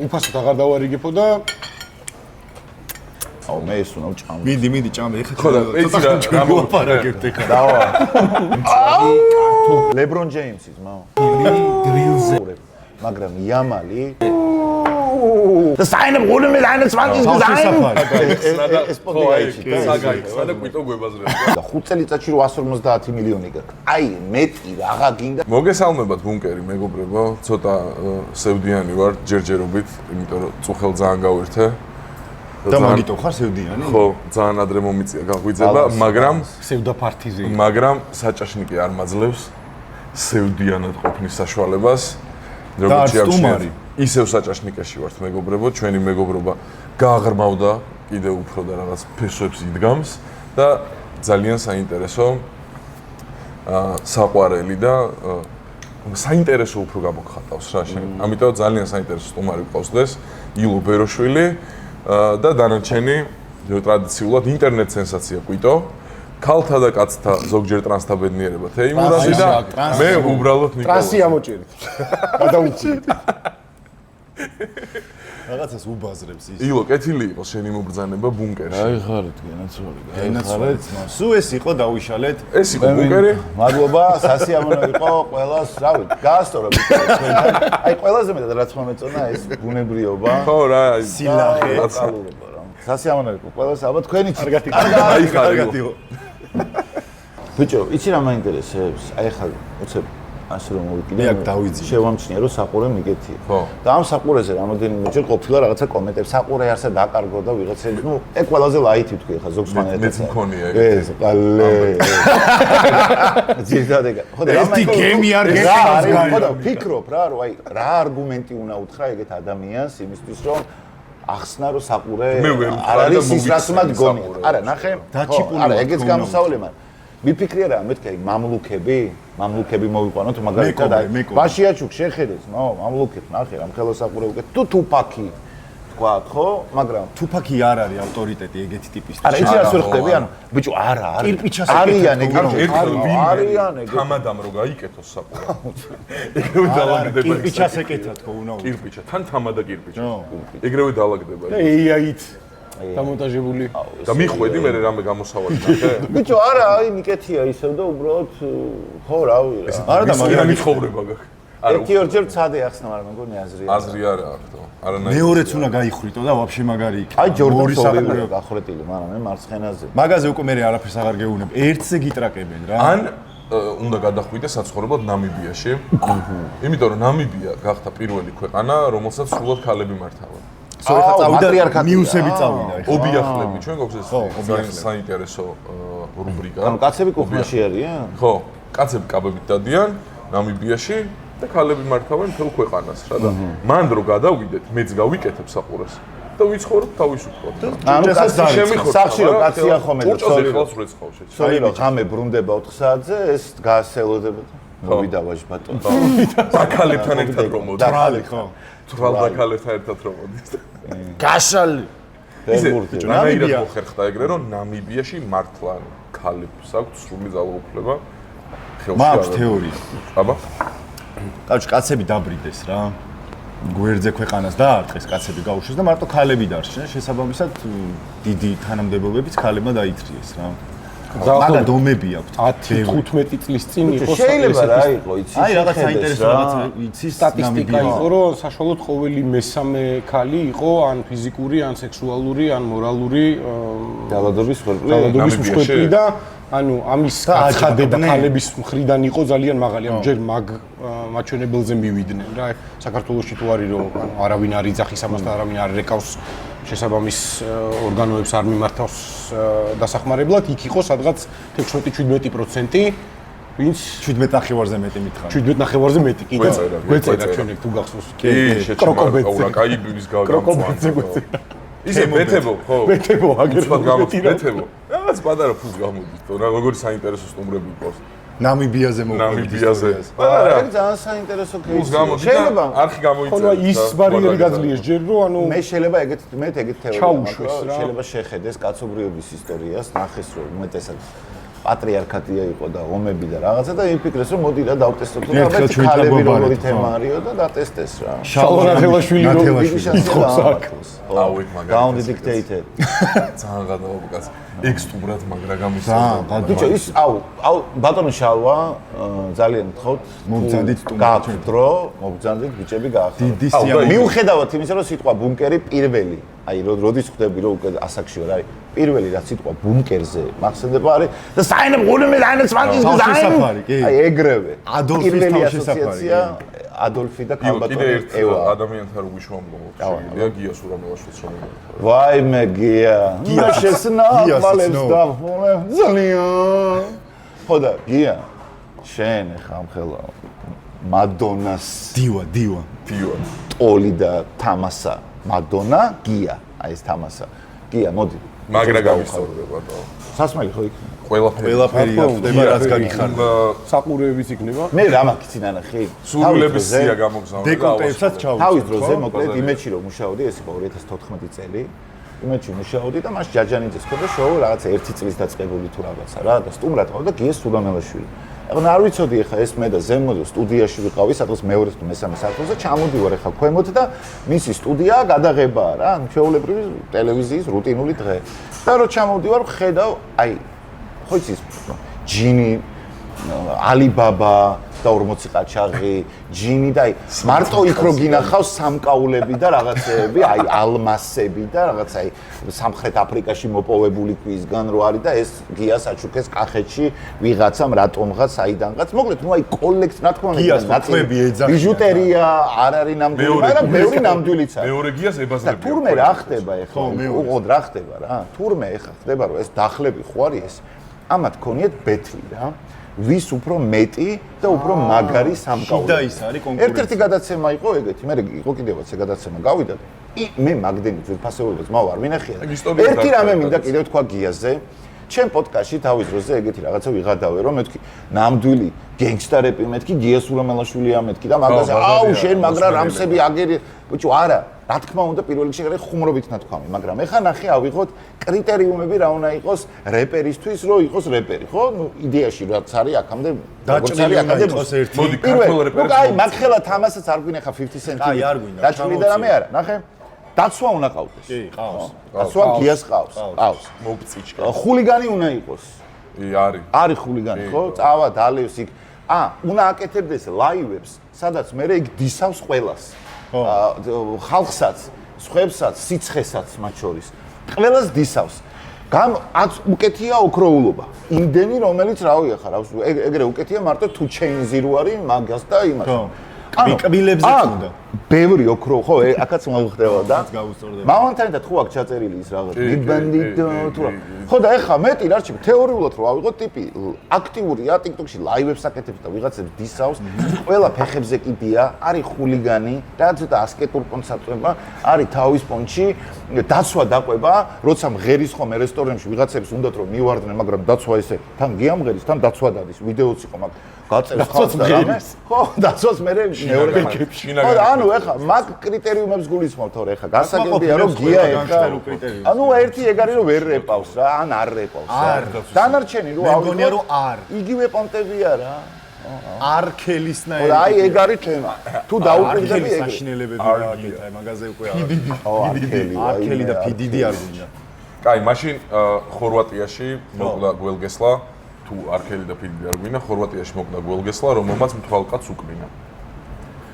უფასოდ აღარ დავარიგებო და აუ მე ეს უნდა ჭამ. მიდი ჭამ ეხლა. ხო და ეცი რა მოვაპარაკებთ ეხლა. დავა. LeBron James-ის მამა. გრილზე. მაგრამ იამალი და საინებ გულმე 21-ის გზაინ. ეს პოდკასტი საგაიქცა და კვიტო გვებაზრებს. და 5 წელიწადში 150 მილიონი გაქვს. აი მეტი რაღა გინდა. მოგესალმებათ ბუნკერი მეგობრებო, ცოტა სევდიანი ვარ ჯერჯერობით, იმიტომ რომ წუხელ ძალიან გავერთე. და მაგიტო ხარ სევდიანი? ხო, ძალიან ადრე მომიწია გაღვიძება, მაგრამ სევდაფართიზე. მაგრამ საჭაშნიკი არ მაძლევს სევდიანად ყოფნის საშუალებას. როგორც შეახშიათ, ისევ საჭაშნიკეში ვართ მეგობრებო, ჩვენი მეგობრობა გააღრმავდა კიდევ უფრო და რაღაც ფესვებს იდგამს და ძალიან საინტერესო საყვარელი და საინტერესო უფრო გამოგხატავს რა შენ. ამიტომ ძალიან საინტერესო სტუმარი გვყავს დღეს ილო ბეროშვილი და დანარჩენი ტრადიციულად ინტერნეტ სენსაცია კვიტო. ქალთა და კაცთა ზოგჯერ ტრანსთა ბედნიერება თეიმურაზი და მე უბრალოდ ნიკოლოზი. ტრანსი ამოჭერით. გადაუწიეთ. რაღაცას უბაზრებს ის. ილო, კეთილი იყო შენი მობრძანება ბუნკერში. აი ხარეთ გენაცვალი. ენაცვალეთ. სუ ეს იყო დავიშალეთ. ეს იყო ბუნკერი? მადლობა, სასიამოვნო იყო ყველას, რავი, გაასწორა თქვენ. აი ყველაზე მეტად რაც მომეწონა ეს ბუნებრიობა. ხო რა, სილაღე. ლოკალურობა რა. სასიამოვნო იყო ყველას, ალბათ თქვენი კარგად აი კარგად იყო. ბიჭო, იცი რა მაინტერესებს? აი ხა უცებ ასე რომ მოვიკიდე. მე აქ დავიძინე. შევამჩნია რომ საყურე მიგეთია. ხო. და ამ საყურეზე რამოდენიმეჯერ ყოფილა რაღაცა კომენტები. საყურე არსა დაკარგო და ვიღაცები, ნუ ეგ ყველაზე ლაითი თქვი ხა ზოგს მანეთაც. მეც მქონია ეს ყალე. ძირდადე. ხო და ერთი გემი არ გეკენოს გარი. ხო და ფიქრობ რა, რომ აი რა არგუმენტი უნდა უთხრა ეგეთ ადამიანს იმისთვის რომ ახსნა რომ საყურე არ არის ის რაც უნდა გონია. არა, ნახე. დაჩიპული არა, ეგეც გამოსავლე მაგრამ მიფიქრია რა, მეთქე მამლუქები მოვიყვანოთ მაგალითად აი ბაშიაჩუკ შეხედეს, მამლუქებს ნახე რა ხელოსაყურე უკეთ თუ თუფაკი თქვა ხო, მაგრამ თუფაკი არ არის ავტორიტეტი ეგეთი ტიპის. არა, იცი რას ვერ ხდები, ანუ ბიჭო არა, კირპიჩას არიან ეგრე არიან ეგრე თამადამ რო გაიკეთოს საყურე. ეგრევე დაალაგდება. კირპიჩას ეკეთა თქო უნდა. კირპიჩა, თან თამადა კირპიჩა. ეგრევე დაალაგდება. და AI-ით დამონტაჟებული. და მიხვედი მე რამე გამოსავალი ნახე. ბიჭო არა, აი მიკეთია ისევ და უბრალოდ ხო რავი რა. არა და მაგრამ მიცხოვრება გაქვს. ერთი ორჯერ ცადე ახსნა, მაგრამ მეგონი აზრია. აზრი არა აქვს თო. არანაირი. მეორეც უნდა გაიხრიტო და ვაფშე მაგარი იქნება. აი ჯორდანს ორივე გახვრეტილი, მაგრამ მე მარცხენაზე. მაგაზე უკვე მე არაფერს აღარ გეუბნებ. ერთზე გიტრაკებენ რა. ან უნდა გადახვიდე საცხოვრებლად ნამიბიაში. იმიტომ რომ ნამიბია გახდა პირველი ქვეყანა, რომელსაც სრულად ქალები მართავენ. ეხლა წავიდა მიუსები წავიდა ეხლა. ობიახლები, ჩვენ გვაქვს ეს ძალიან საინტერესო რუბრიკა. ანუ კაცები კუხმაში არიან? ხო, კაცები კაბებით დადიან ნამიბიაში და ქალები მართავენ მთელ ქვეყანას, რა და მან რო გადავიდეთ, მეც გავიკეთებ საყურეს და ვიცხოვრობ თავისუფლად. ანუ კაცი შემიხორ. სახში რო კაცია ხომე და წორი ხალხს რეცხავს შეც. სორი რო ღამე ბრუნდება 4 საათზე, ეს გაასელოდება და მოვიდა ვაჟ ბატონო. ბაქალებთან ერთად რომ მოდი. ტრალი ხო. თვალ ბაქალებთან ერთად რომ მოდი. გაშალი. ისე რანაირად მოხერხდა ეგრე რომ ნამიბიაში მართლა ქალებს აქვს სრული ძალაუფლება. მაქვს თეორია. აბა. კაცი კაცები დაბრიდეს რა. გვერდზე ქვეყანას დაარტყეს კაცები გაუშვეს და მარტო ქალები დარჩნენ. შესაბამისად დიდი თანამდებობებიც ქალებმა დაითრიეს რა. მაგრამ დომები აქვთ 10-15 წლის წინ იყო შეიძლება რა იყო იცი აი რაღაც საინტერესო რაღაც იცის სტატისტიკა იყო რომ საშუალოდ ყოველი მესამე ქალი იყო ან ფიზიკური ან სექსუალური ან მორალური დაავადების მსხვერპლი და ანუ ამის გაცხადება ქალების მხრიდან იყო ძალიან მაღალი. ანუ ჯერ მაჩვენებელზე მივიდნენ რა. საქართველოში თუ არის რომ არავინ არ იძახის ამას და არავინ არ რეკავს შესაბამის ორგანოებს არ მიმართავს დასახმარებლად, იქ იყო სადღაც 16-17%, ვინც 17 ნახევარზე მეტი მითხარ. 17 ნახევარზე მეტი კიდე გვეწერა ჩვენ ეგ თუ გახსოვს. კი, კროკობეცე. კაი ბიბის კროკობეცე გვეწერა. ისე მეთებო, ხო? მეთებო, აგერ მეთებო. რაღაც პატარა ფულს გამოდის, რა როგორი საინტერესო სტუმრები ყავს. ნამიბიაზე მოვიდეთ. ნამიბიაზე. არა, ეგ ძალიან საინტერესო кейსია. შეიძლება არხი გამოიწერა. ხო, ის ბარიერი გაძლიერს ჯერ რომ ანუ მე შეიძლება ეგეთ თეორია ჩაუშვეს რა. შეიძლება შეხედეს კაცობრიობის ისტორიას, ნახეს რომ უმეტესად პატრიარქატია იყო და ომები და რაღაცა და იფიქრეს რომ მოდი რა დავტესტოთ და ალბათ ქალები როგორი თემა არისო და დატესტეს რა. შალვა ნათელაშვილი ითხოვს აქ. აუ იქ მაგარი. Down the dictator. ძალიან გადაობა კაცი. ექსტუმრად მაგრა გამის. ბიჭო ის აუ ბატონო შალვა ძალიან გთხოვთ მოგძანდით გააქვთ დრო მოგძანდით ბიჭები გააქვთ. მიუხედავად იმისა რომ სიტყვა ბუნკერი პირველი აი როდის ხვდები რომ უკვე ასაკში ვარ არის პირველი რაც სიტყვა ბუნკერზე მახსენდება არის და საინებ გულმე დაინებს მაგის თავშესაფარი კი აი ეგრევე ადოლფის თავშესაფარი ადოლფი და ქალბატონი ევა ადამიანთან რო გიშვამდგომოთ შეიძლება გიას ურამელაშვილს რომ მოგეხარა ვაიმე გია შესნა მალებს და ძალიან ხოდა გია შენ ხა მხელა მადონას დივა ტოლი და თამასა მადონა გია აი ეს თამასა გია მოდი მაგრა გამისწორდება ბატონო სასმელი ხო იქ ყველაფერი ხდება რაც გაგიხარდა საყურეების იქნება მე რა მაქვს ნანახი სულულების სია გამოგზავნა დეკონტეებსაც ჩავუწევ თავის დროზე მოკლედ იმედში რომ მუშაობდი ეს იყო 2014 წელი იმედში მუშაობდი და მას ჯაჯანიძეს ქონდა შოუ რაღაც 1 წლის დაწყებული თუ რაღაცა რა და სტუმრად ყავდა გიეს სულამელაშვილი ახლა არ ვიცოდი ახლა ეს მე და ზემოდო სტუდიაში ვიყავი სადღაც მეორე თუ მესამე სართულზე ჩამოდივარ ახლა ქვემოთ და მისი სტუდია გადაღებაა რა ჩვეულებრივი ტელევიზიის რუტინული დღე და რო ჩამოდივარ ხედავ აი ხო იცი ჯინი ალიბაბა და 40 ყაჩაღი ჯინი და აი მარტო იქ რო გინახავს სამკაულები და რაღაცეები აი ალმასები და რაღაც აი სამხრეთ აფრიკაში მოპოვებული ქვისგან რო არის და ეს გიას აჩუქეს კახეთში ვიღაცამ რატომღაც საიდანღაც მოკლედ ნუ აი კოლექცია რა თქმა უნდა ნათქვამი ეძახიან ბიჟუტერია არ არის ნამდვილი მაგრამ ბევრი ნამდვილიც არის მეორე გიას ებაზრებია თურმე რა ხდება ეხლა უყოდ რა ხდება რა თურმე ეხლა ხდება რომ ეს დახლები ხო არის ეს ამათ ქონიეთ ბეთლი რა ვის უფრო მეტი და უფრო მაგარი სამკაული. და ის არის კონკურენცია. ერთ-ერთი გადაცემა იყო ეგეთი, მე იყო კიდევაც ეს გადაცემა გავიდა. მე მაგდენი ძვირფასეულობას მავარ ვინახია. ერთი რამე მინდა კიდევ თქვა გიაზე. ჩემ პოდკასტში თავის დროზე ეგეთი რაღაცა ვიღადავე რომ მეთქი ნამდვილი გენგსტერები მეთქი გია სულამელაშვილია მეთქი და მაგაზე აუ შენ მაგრა რამსები აგერი ბიჭო არა რა თქმა უნდა პირველ რიგში ხუმრობით ნათქვამი მაგრამ ეხა ნახე ავიღოთ კრიტერიუმები რა უნდა იყოს რეპერისთვის რომ იყოს რეპერი ხო ნუ იდეაში რაც არის აქამდე დაჭრილი იყოს ერთი მოდი ქართულ რეპერს აი მაგხელა თამასაც არ გვინახა 50 cent აი არ გვინდა დაჭრილი და რამე არა ნახე დაცვა უნდა ყავდეს. კი, ყავს. დაცვა გიას ყავს. ყავს. მოპწიჭკა. ხულიგანი უნდა იყოს. არის. არის ხულიგანი, ხო? წავა დალევს იქ. უნდა აკეთებდეს ლაივებს, სადაც მე იქ დისავს ყველას. ხალხსაც, სხვებსაც, სიცხესაც მათ შორის. ყველას დისავს. უკეთია ოქროულობა. იმდენი რომელიც რავი ახლა ეგრე უკეთია მარტო თუ ჩეინზი რო არის მაგას და იმას. კბილებზე უნდა. ბევრი ოქრო ხო აქაც მოხდება და მამანთანთან ხო აქ ჩაწერილი ის რაღაც ბანდიტო თუ რა ხო და ეხა მეტი რა რჩი თეორიულად რო ავიღოთ ტიპი აქტიურია TikTok-ში ლაივებს აკეთებს და ვიღაცებს დისავს ყველა ფეხებზე კიბია არის ხულიგანი და ცოტა ასკეტურ კონცერტება არის თავის პონჩი დაცვა დაყვება როცა მღერის ხომ რესტორანში ვიღაცებს უნდათ რომ მივარდნენ მაგრამ დაცვა ესე თან გიამღერის თან დაცვა დადის ვიდეოც იყო მაგ გაწერს ხალხს და რამე ხო დაცვას მე მეორე კებში ანუ ეხა მაგ კრიტერიუმებს გულისხმობ თორე ეხა გასაგებია რომ გია ეხა ანუ ერთი ეგ არის რომ ვერ რეპავს რა ან არ რეპავს დანარჩენი რომ მეგონია რომ არ იგივე პონტებია რა არქელისნაირი აი ეგ არის თემა თუ დაუკვირდები ეგ საშინელებები გააკეთა მაგაზე უკვე არქელი და PDD არ გვინდა კაი მაშინ ხორვატიაში მოკლა გველგესლა თუ არქელი და PDD არ გვინდა ხორვატიაში მოკლა გველგესლა რომელმაც მთვალკაც უკმინა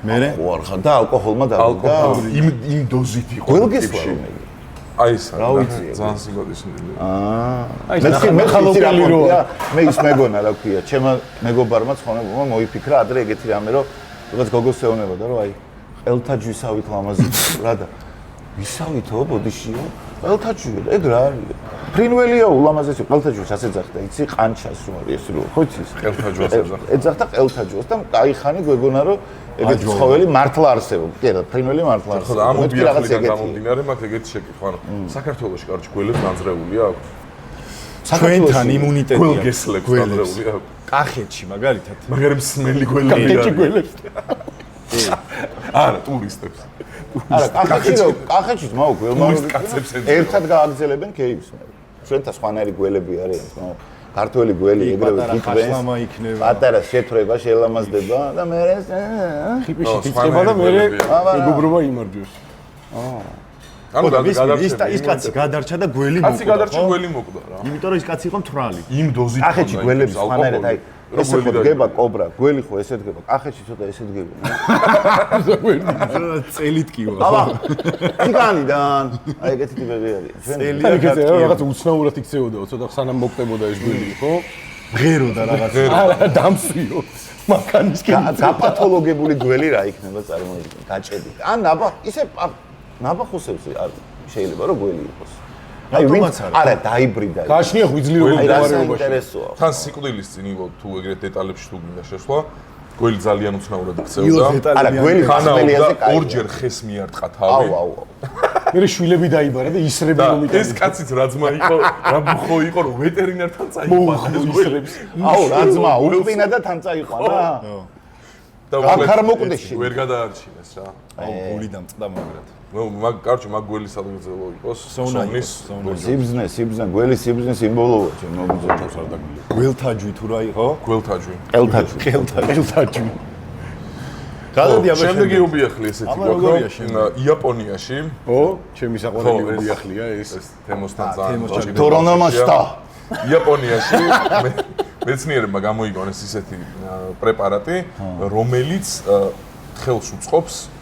მერე ხო ხა და ალკოჰოლმა დავიდა იმ დოზით იყო გველგესლა აი ეს რა ვიცი ძალიან სიმბოლიზმი აი მე ხალხი როა მე ის მეგონა რა ქვია ჩემო მეგობარმა ცხონებმა მოიფიქრა ადრე ეგეთი რამე რომ რაღაც გოგოს ეუბნებოდა რომ აი ყელთაჯვისავით ლამაზი რა და ვისავითო ბოდიშიო ყელთაჯვი ეგ რა არის ფრინველია ულამაზესი ყელთაჯვს ასეძახდა იცი ყანჩას რომ არის ეს რო ხო იცი ყელთაჯვს ეძახდა ყელთაჯვს და კაიხანი გვეგონა რომ ეგეთი ცხოველი მართლა არსებობს. კი რა, ფრინველი მართლა არსებობს. ამ ობიექტიდან გამომდინარე მაქვს ეგეთი შეკითხვა, ანუ საქართველოში კარჩ გველებს განძრეული აქვს? ჩვენთან იმუნიტეტია. გველგესლებს განძრეული აქვს? კახეთში მაგალითად. მაგრამ სმელი გველები კახეთში გველებს. არა, ტურისტებს. არა, კახეთში მოუგველმარული კაცებს ერთად გააგზელებენ კეიპს. ჩვენთან სხვანაირი გველები არიან, ქართველი გველი ეგრევე ხაშლამა გიტვენს. იქნება. პატარა შეთრება შეელამაზდება და მე ხიპიში თიწყება და მე ეგუბრობა იმარჯვებს. ანუ ის კაცი გადარჩა და გველი კაცი გადარჩა გველი მოკვდა რა. იმიტომ რომ ის კაცი იყო მთვრალი. იმ დოზით კახეთში გველების ხანერად აი ესე ხო დგება კობრა, გველი ხო ესე დგება. კახეთში ცოტა ესე დგება. წელით კი ვარ. აბა, ციგანიდან. აი ეგეთი ტიპები არის. ეგეთი რაღაც უცნაურად იქცეოდაო, ცოტა სანამ მოკვდებოდა ეს გველი, ხო? ღეროდა რაღაც. არა, დამსვიო. მანქანისკენ. გაპათოლოგებული გველი რა იქნება წარმოიდგინე, გაჭედი. ან აბა, ისე ნაბახოსებს არ შეიძლება რომ გველი იყოს. აი ვინც არა დაიბრიდა. გააჩნია ღვიძლი როგორ მდგომარეობაში. მდგომარეობაში. თან სიკვდილის წინ იყო თუ ეგრეთ დეტალებში თუ გინდა შესვლა, გველი ძალიან უცნაურად იქცეოდა. არა, გველი ხასმელიაზე ხანაობდა ორჯერ ხეს მიარტყა თავი. აუ. მე შვილები დაიბარა და ისრები რომ ეს კაციც რა ძმა იყო, რა ბუხო იყო, რომ ვეტერინართან წაიყვანა ეს გველი. აუ, რა ძმა, უკბინა და თან წაიყვანა. და აქ არ მოკვდეში. ვერ გადაარჩინეს რა. აუ, გული დამწყდა მაგრად. მაგ გველი სადღეძლო იყოს. სონის სიბზნე, გველი სიბზნე სიმბოლოა ჩემო მოგზაურს არ დაგმილი. გველთაჯვი თუ რა იყო? გველთაჯვი. ყელთაჯვი. გადადია მე შემდეგი უბიახლი ესეთი გვაქვს იაპონიაში. ო, ჩემი საყვარელი უბიახლია ეს. თემოსთან ძალიან დორონამაშტა. იაპონიაში მეცნიერებმა გამოიგონეს ისეთი პრეპარატი, რომელიც ხელს უწყობს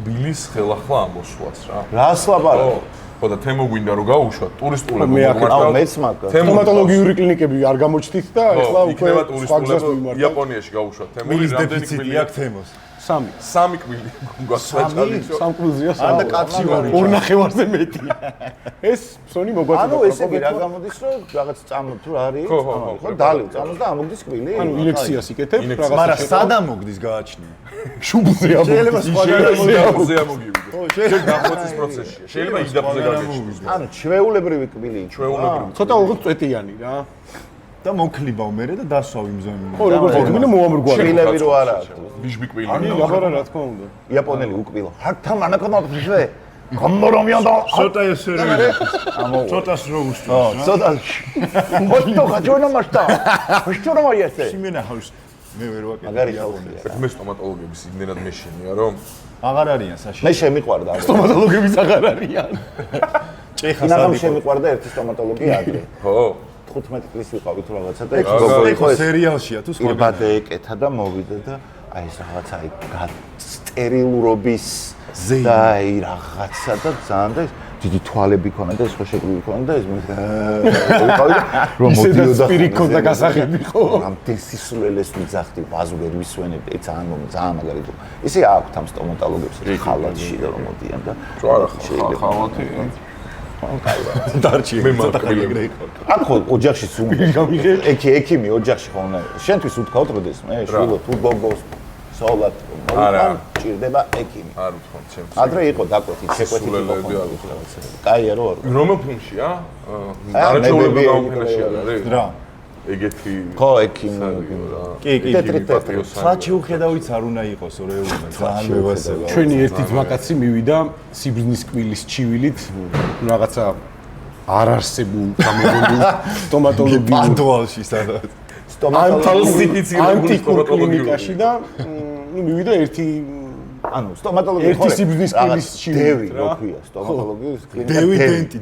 ბილის ხელახლა ამოსვლას რა. რას ლაპარაკო? ხო და თემო გვინდა რომ გაუშვათ ტურისტულებო აუ მეც მაგა. სტომატოლოგიური კლინიკები არ გამოჩნდით და ეხლა უკვე იქნება სხვა გზას ტურისტულებო მიმართ. იაპონიაში გაუშვათ თემო. მილის დეფიციტი აქვს თემოს. სამი კვილი გვაქვს. სამ კულზია ან და კაცი ორი. ორ ნახევარზე მეტი. ეს სონი მოგვაწოდა. ანუ ესე კი რა გამოდის რომ რაღაც წამო თუ არის? ხო, დალი წამოს და ამოგდის კვილი. ანუ ინექციას იკეთებ რაღაცა. მაგრამ სადა მოგდის გააჩნია. შუბლზე შეიძლება სხვა იდაპოზე ამოგივიდე. ხო, შეიძლება გამოწის პროცესია. შეიძლება იდაპოზე გაგეჩნდეს. ანუ ჩვეულებრივი კვილი. ჩვეულებრივი. ცოტა უღოთ წვეტიანი რა. და მოკლიბავ მე და დასვავ იმ ზონიდან. ხო, როგორ თქმა მოამრგვალე. შვილები რო არა აქვს. ბიჟბი კვილი. აბარა რა თქმა უნდა. იაპონელი უკვილო. ჰაკთან ანაკონდა ფშე. გამორომიანდა. ცოტა ესე რა. ცოტას რო უსწრო. ცოტა. მოსტო გაჯონა მასტა. მოსტო რა მოიესე. სიმენა ჰავს. მე ვერ ვაკეთებ. მაგარი ხალხია. მე სტომატოლოგების იმდენად მეშინია რომ აღარ არიან საში. მე შემიყვარდა. სტომატოლოგების აღარ არიან. ჭეხა ინაღამ სადი. შემიყვარდა ერთი სტომატოლოგი ადრე. ხო 15 წლის ვიყავით რაღაცა და იყო სერიალშია თუ სხვა. იბადე ეკეთა და მოვიდა და აი ეს რაღაცა აი სტერილურობის და აი რაღაცა და ძალიან და დიდი თვალები ქონდა და ეს ხო შეგვი ქონდა და ეს რომ მოდიოდა სპირიკო და გასაღები ხო? რამდენ სისულელეს ვიძახდი ბაზუგერ მისვენებდი ძალიან მაგარი იყო. ისე აქვთ ამ სტომატოლოგებს ხალათში და რომ მოდიან და არა ხალათი დარჩი მე ცოტა ხანი მაგარი ეგრე იყო. აქ ხო ოჯახში გამიღე. ექიმი ოჯახში ხო უნდა შენთვის უთქავთ როდეს მე შვილო თუ გოგოს სოლად არა. ჭირდება ექიმი არ ვთქვათ ჩემს ადრე იყო დაკვეთით შეკვეთით სულელები არ კაია რო რომელ ფილმშია? არაჩვეულებრივ გამოფენაში არის რა. ეგეთი ხო ექიმი კი. საჩი უხედავიც არ უნდა იყოს რეულმა ძალიან მევასება. ჩვენი ერთი ძმაკაცი მივიდა სიბრძნის კვილის ჩივილით რაღაცა არ არსებულ გამოგონილ სტომატოლოგიურ პანდვალში სადაც. ანტიკურ კლინიკაში და ნუ მივიდა ერთი ანუ სტომატოლოგი ერთი სიბრძნის კვილის დევი ჩივილით რო რა. ქვია სტომატოლოგიის კლინიკა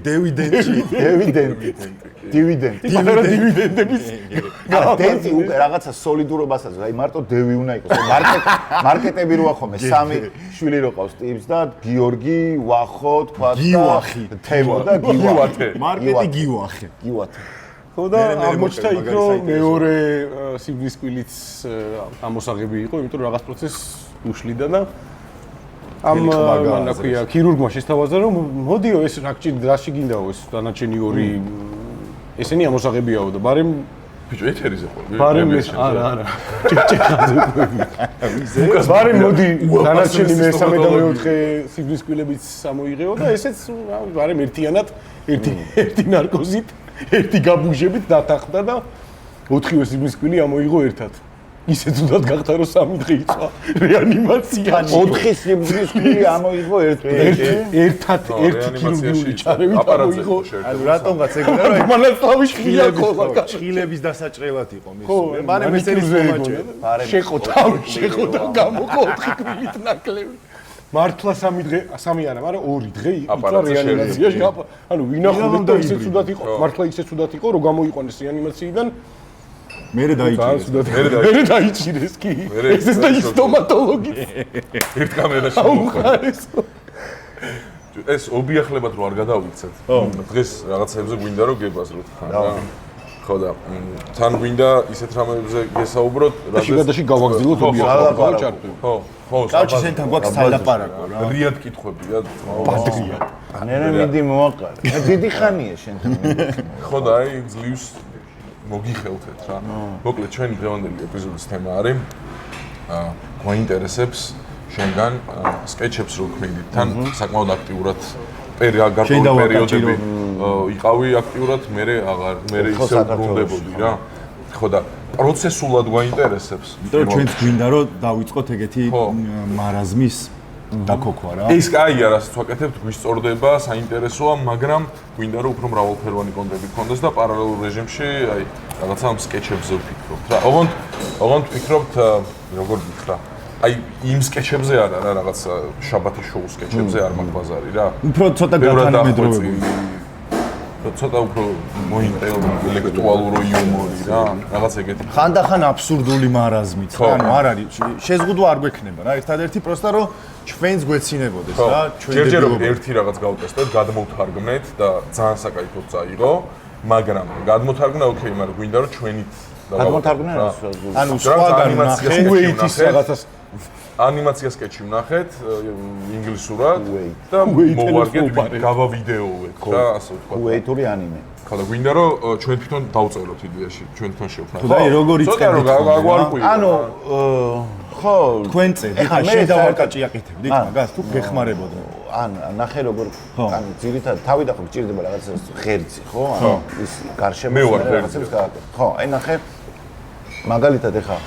დივიდენდი. დივიდენდი იმენა დივიდენდების დენდი უკვე რაღაცა სოლიდურობასაც აი მარტო დევი უნდა იყოს მარკეტები რო ახომე სამი შვილი რო ყავს ტიპს და გიორგი ვახო თქვა და გივახი. თემო და გივათე მარკეტი გივახე. გივათე ხო და აღმოჩნდა იქ რომ მეორე სიბრძნის კვილიც ამოსაღები იყო იმიტომ რომ რაღაც პროცესს უშლიდა და ამ რა ქვია ქირურგმა შესთავაზა რომ მოდიო ეს რა გინდაო ეს დანარჩენი ორი ესენი ამოსაღებიაო და ბარემ ბიჭო ეთერიზე ხო? ბარემ ეს არა ჭეჭეხაზე ბარემ მოდი დანარჩენი მე-3 და მე-4 სიბრძნის კვილებიც ამოიღეო და ესეც ბარემ ერთიანად ერთი ნარკოზით ერთი გაბუჟებით დათანხმდა და 4 სიბრძნის კვილი ამოიღო ერთად ისე თუდად გახდა რომ 3 დღე იწვა რეანიმაციაში. 4 სიბრძნის კვირი ამოიღო ერთად ერთი ქირურგიული ჩარევით ამოიღო. ანუ რატომღაც ეგრე რომ მანასტავი ხია ყოლა. ჩხილების დასაჭრელად იყო მის. მანე მესერის მომაჭრე. შეხოთა გამოყო 4 კვირით ნაკლები. მართლა 3 დღე, 3 არა, მაგრამ 2 დღე იწვა რეანიმაციაში. ანუ ვინახავდა და ისე თუდად იყო, მართლა ისე თუდად იყო, რომ გამოიყვანეს რეანიმაციიდან. მერე დაიჭირეს კი. ეს და ის სტომატოლოგი. ერთ კამერაში მოხდეს. ეს ობიახლებად რო არ გადავიქცეთ. დღეს რაღაცებზე გვინდა რომ გებაზროთ ხან რა. ხო და თან გვინდა ისეთ რამებზე გესაუბროთ, რადგან შეგადაში გავაგზავნოთ ობიახლებად ჩართული. ხო, კაუჩი შენთან გვაქვს სალაპარაკო რა. რიად კითხვებია. ბადრია. ანერა მიდი მოაყარე. დიდი ხანია შენთან. ხო და აი ძლივს მოგიხელთეთ რა. მოკლედ ჩვენი დღევანდელი ეპიზოდის თემა არის გვაინტერესებს შენგან სკეჩებს რო ქმნიდით თან საკმაოდ აქტიურად გარკვეული პერიოდები იყავი აქტიურად, მე ისე ბრუნდებოდი რა. ხო და პროცესულად გვაინტერესებს. იმიტომ რომ ჩვენც გვინდა რომ დავიწყოთ ეგეთი მარაზმის დაქოქვა რა. ეს კაია, რასაც ვაკეთებთ, გვისწორდება, საინტერესოა, მაგრამ გვინდა რომ უფრო მრავალფეროვანი კონტენტი გქონდეს და პარალელურ რეჟიმში, აი, რაღაცა ამ სკეჩებზე ვფიქრობთ რა. ოღონდ ვფიქრობთ, როგორ ვიქრა. აი, იმ სკეჩებზე არა რა, რაღაც შაბათის შოუს სკეჩებზე არ მაქვს ბაზარი რა. უფრო ცოტა განთანამედროვე. ცოტა უფრო ინტელექტუალური იუმორი რა, რაღაც ეგეთი. ხანდახან აბსურდული მარაზმით რა, ანუ არ არის შეზღუდვა არ გვექნება რა, ერთადერთი პროსტა რომ ჩვენს გვეცინებოდეს რა, ჯერჯერობით ერთი რაღაც გავტესტოთ, გადმოვთარგმნეთ და ძალიან საკაიფოდ წაიღო, მაგრამ გადმოთარგმნა ოკეი, მაგრამ გვინდა რომ ჩვენით გადმოთარგმნა რა. ანუ სხვაგან უეიტის რაღაცას ანიმაცია სკეჩი ვნახეთ ინგლისურად და მოვარგეთ გავა ვიდეოები რა ასე ვთქვა. უეიტური ანიმე. ხო და გვინდა რომ ჩვენ თვითონ დავწეროთ იდეაში, ჩვენ თვითონ შევქმნათ. ხო და როგორ იწყებთ? ანუ ხო, თქვენ წე, ეხლა შენ დავარკაჭი აკეთებდით მაგას თუ გეხმარებოდა. ან ნახე როგორ ან ძირითადად თავი და ხო გჭირდება რაღაც ღერძი, ხო? ანუ ის გარშემო რაღაცებს გააკეთე. ხო, აი ნახე მაგალითად ეხლა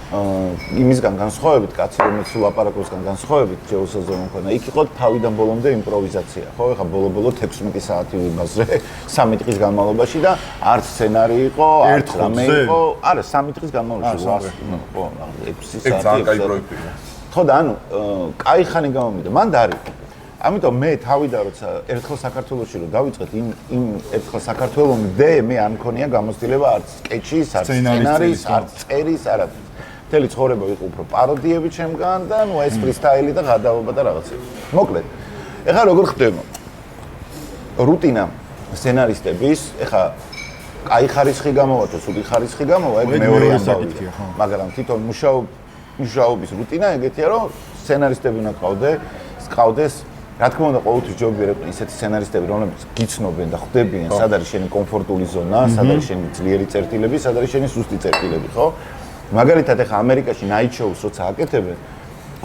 იმისგან განსხვავებით, კაცი რომელიც ლაპარაკოსგან განსხვავებით, ჯეოსაზე მომქონა, იქ იყო თავიდან ბოლომდე იმპროვიზაცია, ხო? ეხლა ბოლო 16 საათი ვიმაზრე 3 დღის განმავლობაში და არც სცენარი იყო, არც რამე იყო, არა 3 დღის განმავლობაში, ხო, 6 საათი. ძალიან კაი პროექტია. ხო და ანუ კაი ხანი გამომიდა, მან დაარიყო. ამიტომ მე თავიდან როცა ერთხელ საქართველოში რომ დავიწყეთ იმ ერთხელ საქართველომდე მე არ მქონია გამოცდილება არც სკეჩის, არც სცენარის, არც წერის, არაფერი. მთელი ცხოვრება იყო უფრო პაროდიები ჩემგან და ნუ ეს ფრისტაილი და გადაობა და რაღაცები. მოკლედ. ეხლა როგორ ხდება? რუტინა სცენარისტების, ეხლა კაი ხარისხი გამოვა თუ ცუდი ხარისხი გამოვა, ეგ მეორე ამბავია. მაგრამ თვითონ მუშაობის რუტინა ეგეთია, რომ სცენარისტები უნდა ყავდეს, რა თქმა უნდა, ყოველთვის ჯობია ისეთი სცენარისტები, რომლებიც გიცნობენ და ხვდებიან, სად არის შენი კომფორტული ზონა, სად არის შენი ძლიერი წერტილები, სად არის შენი სუსტი წერტილები, ხო? მაგალითად ეხა ამერიკაში night shows როცა აკეთებენ,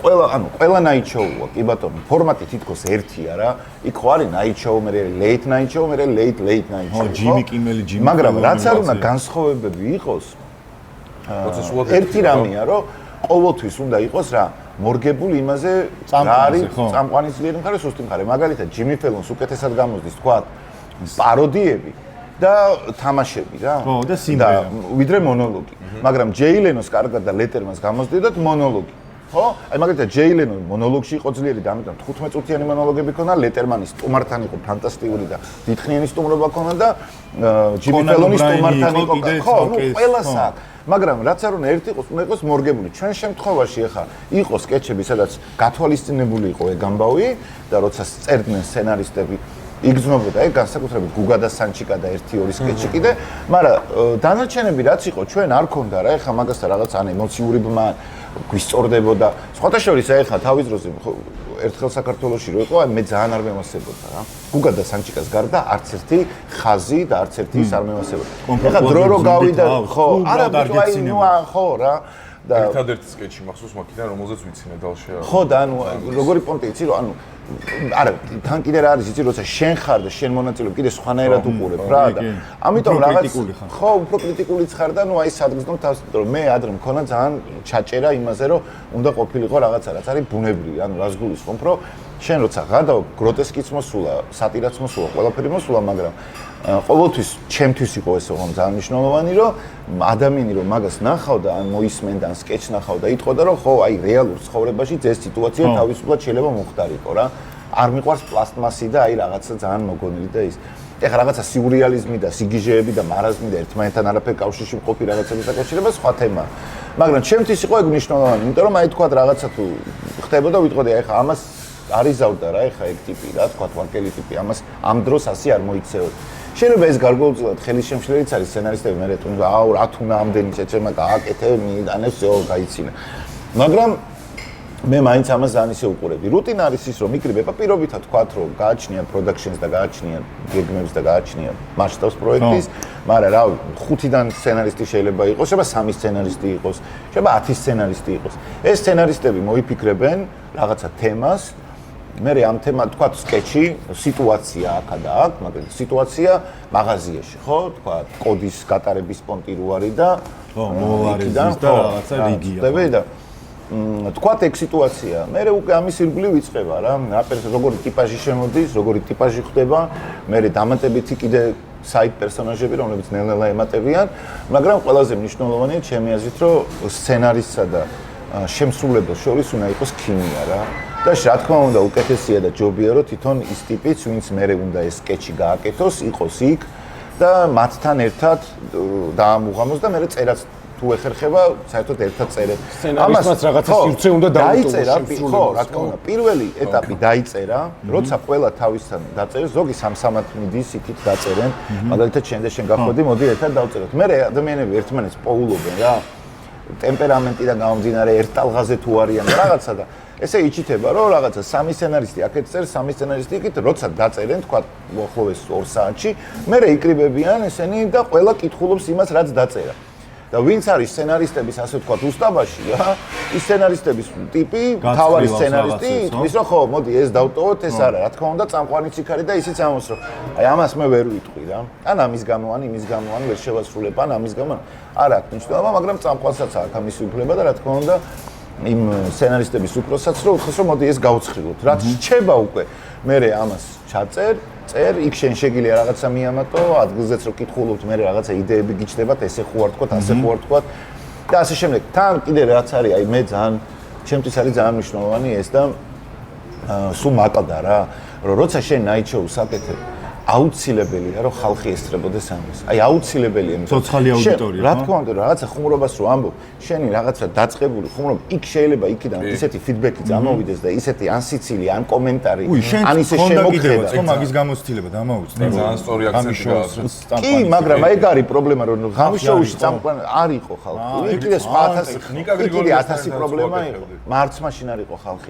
ყველა night show-ა, კი ბატონო, ფორმატი თითქოს ერთია რა. იქ ხო არის night show, მე late night show, მე late night show. ჯიმი კიმელი, ჯიმი. მაგრამ რაც არ უნდა განსხვავებები იყოს, ერთი რამეა, რომ ყოველთვის უნდა იყოს რა, მორგებული იმაზე რა არის წამყვანი ძლიერი მხარე, სუსტი მხარე. მაგალითად, ჯიმი ფელონს უკეთესად გამოსდის, თქვა, პაროდიები და თამაშები რა. ხო, და სიმღერა. ვიდრე მონოლოგი. მაგრამ ჯეი ლენოს კარგად და ლეტერმანს გამოსდიოდათ მონოლოგი. ხო? აი მაგალითად ჯეი ლენო მონოლოგში იყო ძლიერი და ამიტომ 15 წუთიანი მონოლოგები ქონა, ლეტერმანის სტუმართან იყო ფანტასტიკური და დიდხნიანი სტუმრობა ქონა და ჯიმი ფელონის სტუმართან იყო. ხო, ყველას აქვს. მაგრამ რაც არ უნდა ერთი იყოს, უნდა იყოს მორგებული. ჩვენ შემთხვევაში ახლა იყო სკეჩები, სადაც გათვალისწინებული იყო ეგ ამბავი და როცა წერდნენ სცენარისტები იგრძნობოდა ეგ განსაკუთრებით გუგა და სანჩიკა და 1-2 სკეჩი კიდე, მაგრამ დანარჩენები რაც იყო, ჩვენ არ ქონდა რა, ეხლა მაგასთან რაღაც ან ემოციური ბმა გვისწორდებოდა. სხვათა შორის ეხლა თავის დროზე ერთხელ საქართველოში რო იყო, მე ძალიან არ მემასებოდა რა. გუგა და სანჩიკას გარდა არც ერთი ხაზი და არც ერთი ის არ მემასებოდა. ეხლა დრო რო გავიდა, ხო, არა, ხო რა. და ერთადერთი სკეჩი მახსოვს მაგიდან რომელზეც ვიცინე დალშე. ხო და ანუ როგორი პონტი იცი რომ ანუ არა თან კიდე რა არის იცი როცა შენ ხარ და შენ მონაწილეობ კიდე სხვანაირად უყურებ რა და ამიტომ რაღაც ხო უფრო კრიტიკულიც ხარ და ნუ აი სადგზნო თავს რომ მე ადრე მქონა ძალიან ჩაჭერა იმაზე რომ უნდა ყოფილიყო რაღაცა რაც არის ბუნებრივი ანუ რას გულისხმობ რომ შენ როცა გადავ გროტესკიც მოსულა სატირაც მოსულა ყველაფერი მოსულა მაგრამ ყოველთვის ჩემთვის იყო ეს ოღონდ ძალიან მნიშვნელოვანი რომ ადამიანი რომ მაგას ნახავდა ან მოისმენდა ან სკეჩს ნახავდა იტყოდა რომ ხო აი რეალურ ცხოვრებაში ეს სიტუაცია თავისუფლად შეიძლება მოხდარიყო რა არ მიყვარს პლასტმასი და აი რაღაცა ძალიან მოგონილი და ის ეხლა რაღაცა სიურეალიზმი და სიგიჟეები და მარაზმი და ერთმანეთთან არაფერ კავშირში მყოფი რაღაცების დაკავშირება სხვა თემაა მაგრამ ჩემთვის იყო ეგ მნიშვნელოვანი იმიტომ რომ აი თქვა რაღაცა თუ ხდებოდა ვიტყოდი აი ხა ამას არიზავდა რა ეხა ეგ ტიპი რა თქვა ვარკელი ტიპი ამას ამ დროს ასე არ მოიქცეოდ შეიძლება ეს გარკვეულწილად ხელისშემშლელიც არის სცენარისტები მე რატომ აუ რა თუ ნამდვილი შეჭემა გააკეთე მიდანებს ო გაიცინა მაგრამ მე მაინც ამას ძალიან ისე უყურები რუტინა არის ის რომ იკრიბება პირობითად თქვა რომ გააჩნია პროდაქშენს და გააჩნია გეგმებს და გააჩნია მასშტაბს პროექტის მაგრამ რა 5-დან სცენარისტი შეიძლება იყოს შეიძლება 3 სცენარისტი იყოს შეიძლება 10 სცენარისტი იყოს ეს სცენარისტები მოიფიქრებენ რაღაცა თემას მე ამ თემა თქვა სკეჩი სიტუაცია აქა და აქ მაგრამ სიტუაცია მაღაზიაში ხო თქვა კოდის გატარების პონტი რო არის და ხო მოვარეზის და რაღაცა რიგია და თქვა ეგ სიტუაცია მე უკვე ამის ირგვლივ იწყება რა როგორი ტიპაჟი შემოდის როგორი ტიპაჟი ხდება მე დამატებითი კიდე საით პერსონაჟები რომლებიც ნელ-ნელა ემატებიან მაგრამ ყველაზე მნიშვნელოვანია ჩემი აზრით რომ სცენარისტსა და შემსრულებელს შორის უნდა იყოს ქიმია რა და რა თქმა უნდა უკეთესია და ჯობია რომ თვითონ ის ტიპიც ვინც მე უნდა ეს სკეჩი გააკეთოს იყოს იქ და მათთან ერთად დაამუღამოს და მე წერაც თუ ეხერხება საერთოდ ერთად წერეთ ამას რაღაცა სივრცე უნდა დაიწერა ხო რა თქმა უნდა პირველი ეტაპი დაიწერა როცა ყველა თავისთან დაწერეს ზოგი სამსამად მიდის იქით დაწერენ მაგალითად შენ და შენ გახვედი მოდი ერთად დავწეროთ მე ადამიანები ერთმანეთს პოულობენ რა ტემპერამენტიდან გამომდინარე ერთ ტალღაზე თუ არიან რაღაცა და ესე იჩითება რომ რაღაცა 3 სცენარისტი აქეთ წერს 3 სცენარისტი იქით როცა დაწერენ თქვა მოახლოვეს 2 საათში მე იკრიბებიან ესენი და ყველა კითხულობს იმას რაც დაწერა და ვინც არის სცენარისტების ასე ვთქვათ უსტაბაში რა ის სცენარისტების ტიპი თავარი სცენარისტი იტყვის რომ ხო მოდი ეს დავტოვოთ ეს არა რა თქმა უნდა წამყვანი ციქარი და ისიც ამას რომ აი ამას მე ვერ ვიტყვი რა ან ამის გამო ან იმის გამო ან ვერ შევასრულებ ან ამის გამო არა აქვს მნიშვნელობა მაგრამ წამყვანსაც აქვს ამის უფლება და რა თქმა უნდა იმ სცენარისტების უფროსაც რომ ხოს რომ მოდი ეს გავცხრილოთ რაც რჩება უკვე მე ამას ჩაწერ წერ იქ შენ შეგიძლია რაღაცა მიამატო ადგილზეც რომ კითხულობთ მე რაღაცა იდეები გიჩნდებათ ესე ხო არ თქვათ ასე ხო არ თქვათ და ასე შემდეგ თან კიდე რაც არის აი მე ძალიან ჩემთვის არის ძალიან მნიშვნელოვანი ეს და სულ მაკდა რა რომ როცა შენ night show-ს აკეთებ აუცილებელია რომ ხალხი ესწრებოდეს ამას. აი აუცილებელია ცოცხალი აუდიტორია. რა თქმა უნდა, რაღაცა ხუმრობას რო ამბობ, შენი რაღაცა დაწყებული ხუმრობა, იქ შეიძლება იქიდან ისეთი ფიდბექი წამოვიდეს და ისეთი ან სიცილი, ან კომენტარი, ან ისე შემოგხედა. ხო, მაგის გამოცდილება დამოუწდა. ძალიან სწორი აქცენტი გააქვს. კი, მაგრამ აი ეგ არის პრობლემა, რომ ღამის შოუში წამყვან არ იყო ხალხი. იქ ეს 1000 პრობლემა იყო. მარც მაშინ არ იყო ხალხი.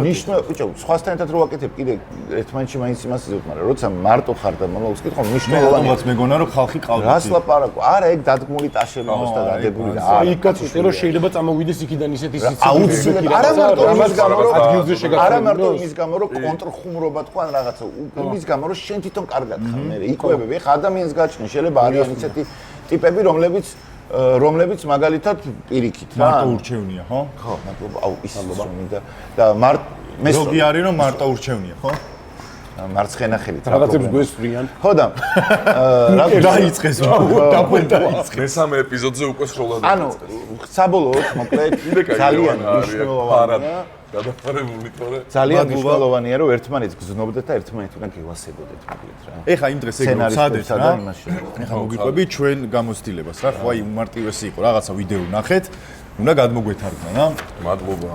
ნიშნავს, ბიჭო, სხვასთან ერთად რო აკეთებ, კიდე ერთმანეთში მაინც იმას იზევთ, მაგრამ როცა მარტო ხარ და მომავალს კითხო მნიშვნელოვანია. მე მეგონა რომ ხალხი ყავდა. რას ლაპარაკო? არა, ეგ დადგმული ტაშები აქვს და დადებული და არა. იქაც ისე რომ შეიძლება წამოვიდეს იქიდან ისეთი სიცილი. აუცილებლად არა მარტო იმის გამო რომ ადგილზე შეგახმები. არა მარტო იმის გამო რომ კონტრხუმრობა თქვა რაღაცა, იმის გამო რომ შენ თვითონ კარგად ხარ მე. იკვებები, ხა ადამიანს გაჩნი, შეიძლება არიან ისეთი ტიპები, რომლებიც მაგალითად პირიქით რა. მარტო ურჩევნია, ხო? ხო, მადლობა. აუ, ის მინდა და მე ზოგი არის რომ მარტო ურჩევნია, ხო? მარცხენა ხელით რაღაცებს გვესვრიან. ხო და რა დაიწყეს დაიწყეს. მესამე ეპიზოდზე უკვე სრულად ანუ საბოლოოდ მოკლედ ძალიან მნიშვნელოვანია გადაფარებული თორე ძალიან მნიშვნელოვანია რომ ერთმანეთს გზნობდეთ და ერთმანეთს უნდა გივასებოდეთ მოკლედ რა. ეხა იმ დღეს ეგ როცადეთ რა. ეხა მოგიყვები ჩვენ გამოცდილებას რა. ხო აი უმარტივესი იყო რაღაცა ვიდეო ნახეთ. უნდა გადმოგვეთარგმნა რა. მადლობა.